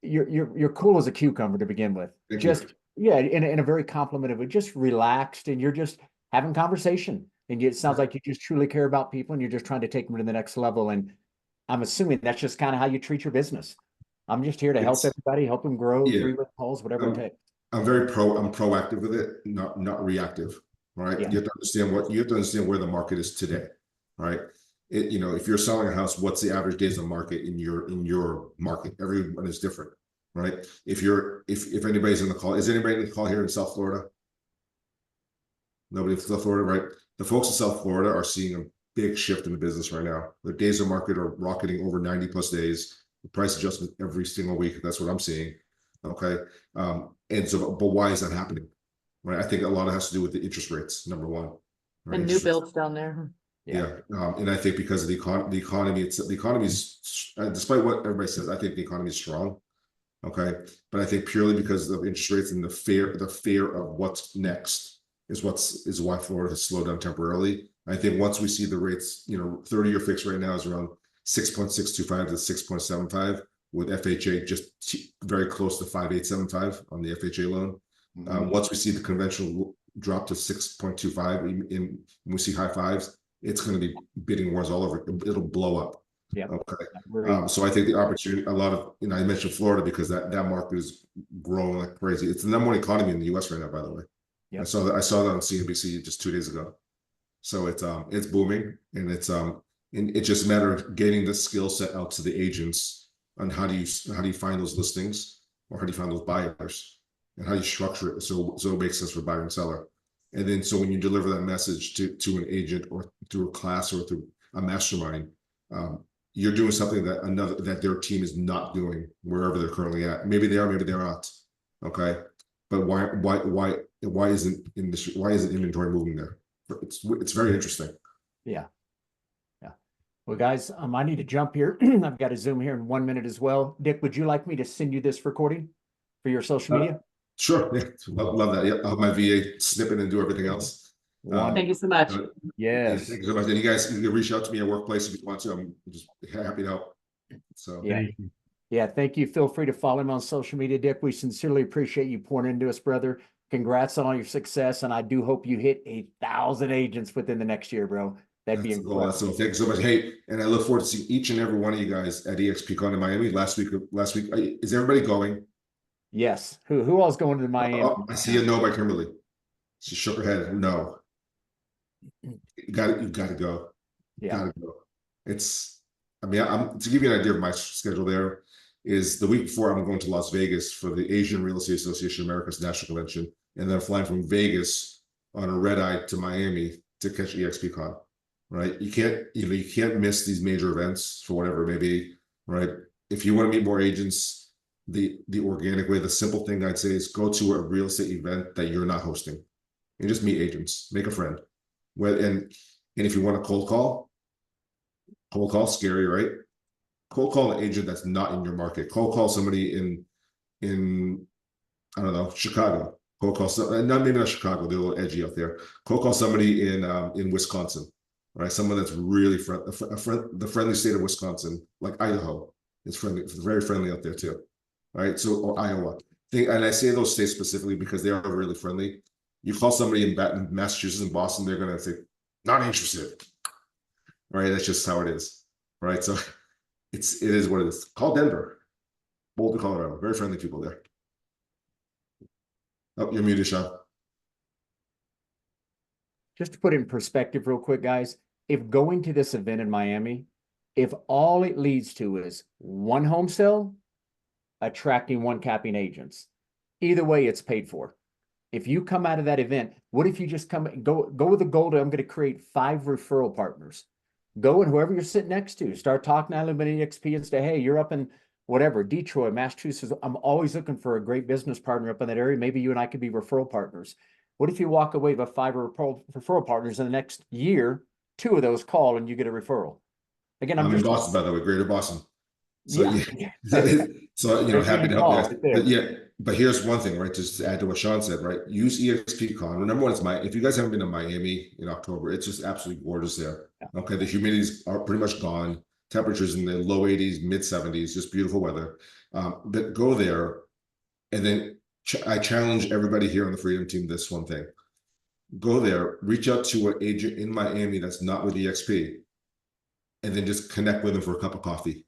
you're cool as a cucumber to begin with. In a very complimentary, just relaxed, and you're just having conversation, and it sounds like you just truly care about people, and you're just trying to take them to the next level. And I'm assuming that's just kind of how you treat your business. I'm just here to help everybody, help them grow, 3 calls, whatever it takes. I'm proactive with it, not reactive. Right. You have to understand where the market is today. Right. If you're selling a house, what's the average days of market in your market? Everyone is different, right? If anybody's in the call, is anybody in the call here in South Florida? Nobody in South Florida, right? The folks in South Florida are seeing a big shift in the business right now. Their days of market are rocketing over 90+ days. The price adjustment every single week. That's what I'm seeing. Okay. But why is that happening? Right. I think a lot of it has to do with the interest rates, number one. Right? And new builds down there. Yeah. And I think because of the economy, despite what everybody says, I think the economy is strong. Okay. But I think purely because of interest rates and the fear of what's next is why Florida has slowed down temporarily. I think once we see the rates, 30-year fixed right now is around 6.625 to 6.75, with FHA just very close to 5.875 on the FHA loan. Once we see the conventional drop to 6.25 and we see high fives, it's going to be bidding wars all over. It'll blow up. Yeah. Okay. So I think the opportunity, I mentioned Florida because that market is growing like crazy. It's the number 1 economy in the U.S. right now, by the way. Yep. I saw that on CNBC just 2 days ago. So it's booming, and it's just a matter of getting the skill set out to the agents on how do you find those listings, or how do you find those buyers, and how do you structure it so it makes sense for buyer and seller. And then so when you deliver that message to an agent or through a class or through a mastermind, you're doing something that their team is not doing wherever they're currently at. Maybe they are, maybe they're not. Okay. But why isn't inventory moving there? It's very interesting. Yeah. Well, guys, I need to jump here. I've got to Zoom here in 1 minute as well. Dick, would you like me to send you this recording for your social media? Sure. Yeah. Love that. Yeah. I'll have my VA snip it and do everything else. Thank you so much. Yeah, Yes. thank you so much. And you guys, you can reach out to me at workplace if you want to. I'm just happy to help. So Yeah. Yeah. Thank you. Feel free to follow him on social media, Dick. We sincerely appreciate you pouring into us, brother. Congrats on all your success. And I do hope you hit 1,000 agents within the next year, bro. That'd be incredible. So thank you so much. Hey, and I look forward to seeing each and every one of you guys at EXPCon in Miami last week. Is everybody going? Yes. Who else going to Miami? Oh, I see a no by Kimberly. She shook her head. No. You got to go. Yeah. Gotta go. I'm to give you an idea of my schedule. There is the week before I'm going to Las Vegas for the Asian Real Estate Association of America's national convention, and then I'm flying from Vegas on a red eye to Miami to catch EXPCon. Right? You can't miss these major events for whatever it may be. Right? If you want to meet more agents, the organic way, the simple thing I'd say is go to a real estate event that you're not hosting, and just meet agents, make a friend. And if you want to cold call, scary, right? Cold call an agent that's not in your market. Cold call somebody in I don't know, Chicago. Cold call maybe not Chicago, they're a little edgy out there. Cold call somebody in Wisconsin, right? Someone that's really the friendly state of Wisconsin, like Idaho. It's friendly, it's very friendly out there too. Right. So or Iowa. And I say those states specifically because they are really friendly. You call somebody in Massachusetts and Boston, they're gonna say, not interested. Right, that's just how it is. Right, so it is what it is. Call Denver, Boulder, Colorado. Very friendly people there. Oh, you're muted, Sean. Just to put it in perspective real quick, guys, if going to this event in Miami, if all it leads to is one home sale, attracting one capping agents, either way, it's paid for. If you come out of that event, what if you just go with the goal that I'm going to create 5 referral partners? Go and whoever you're sitting next to, start talking to Illuminati XP and say, hey, you're up in whatever, Detroit, Massachusetts. I'm always looking for a great business partner up in that area. Maybe you and I could be referral partners. What if you walk away with 5 referral partners in the next year, 2 of those call and you get a referral? Again, I'm in Boston, by the way, Greater Boston. So yeah. So happy to help you guys. Right, but here's one thing, right? Just to add to what Sean said, right? Use EXPCon. Number one, if you guys haven't been to Miami in October, it's just absolutely gorgeous there. Yeah. Okay, the humidities are pretty much gone. Temperatures in the low 80s, mid 70s, just beautiful weather. But go there, and then I challenge everybody here on the Freedom Team this one thing: go there, reach out to an agent in Miami that's not with EXP, and then just connect with them for a cup of coffee.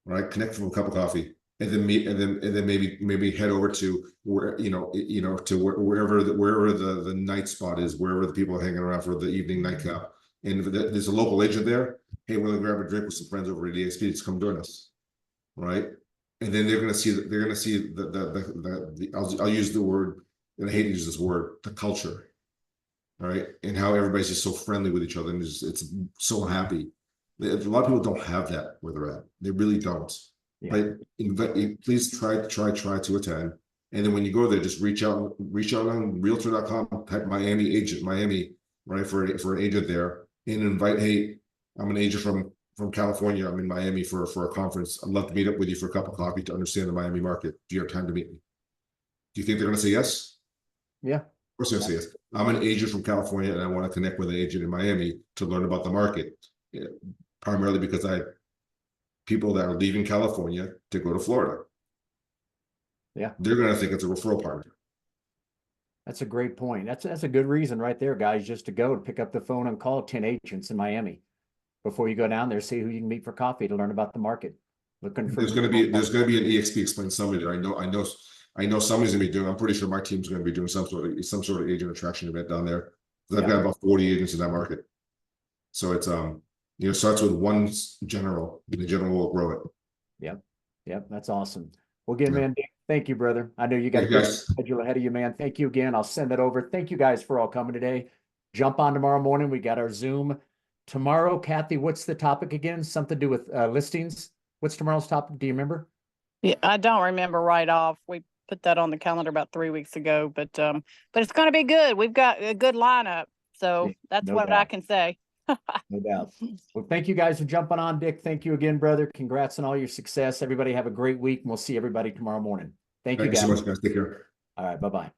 Right, connect for a cup of coffee, and then meet, and then maybe head over to where to wherever the night spot is, wherever the people are hanging around for the evening nightcap. And if there's a local agent there, hey, we're gonna grab a drink with some friends over at EXP. Just come join us, right? And then they're gonna see I'll use the word, and I hate to use this word, the culture, right? And how everybody's just so friendly with each other, and it's so happy. A lot of people don't have that where they're at. They really don't. Yeah. Right? Please try to attend. And then when you go there, just reach out on Realtor.com, type Miami agent, right, for an agent there, and invite, hey, I'm an agent from California. I'm in Miami for a conference. I'd love to meet up with you for a cup of coffee to understand the Miami market. Do you have time to meet me? Do you think they're going to say yes? Yeah. Of course they're going to say yes. I'm an agent from California, and I want to connect with an agent in Miami to learn about the market. Yeah. Primarily because I have people that are leaving California to go to Florida. Yeah. They're going to think it's a referral partner. That's a great point. That's a good reason right there, guys, just to go and pick up the phone and call 10 agents in Miami before you go down there, see who you can meet for coffee to learn about the market. There's going to be an EXP Explain Summit there. I know somebody's going to be doing. I'm pretty sure my team's going to be doing some sort of agent attraction event down there. I've got about 40 agents in that market. So it's it starts with one general, and the general will grow it. Yep, that's awesome. Well, again, man, thank you, brother. I know you got a good schedule ahead of you, man. Thank you again. I'll send that over. Thank you guys for all coming today. Jump on tomorrow morning. We got our Zoom tomorrow. Kathy, what's the topic again? Something to do with listings. What's tomorrow's topic? Do you remember? Yeah, I don't remember right off. We put that on the calendar about 3 weeks ago, but it's going to be good. We've got a good lineup, so that's what I can say. No doubt. Well, thank you guys for jumping on, Dick. Thank you again, brother. Congrats on all your success. Everybody have a great week, and we'll see everybody tomorrow morning. Thank you, Thank you guys. so much, guys. Take care. All right, bye-bye.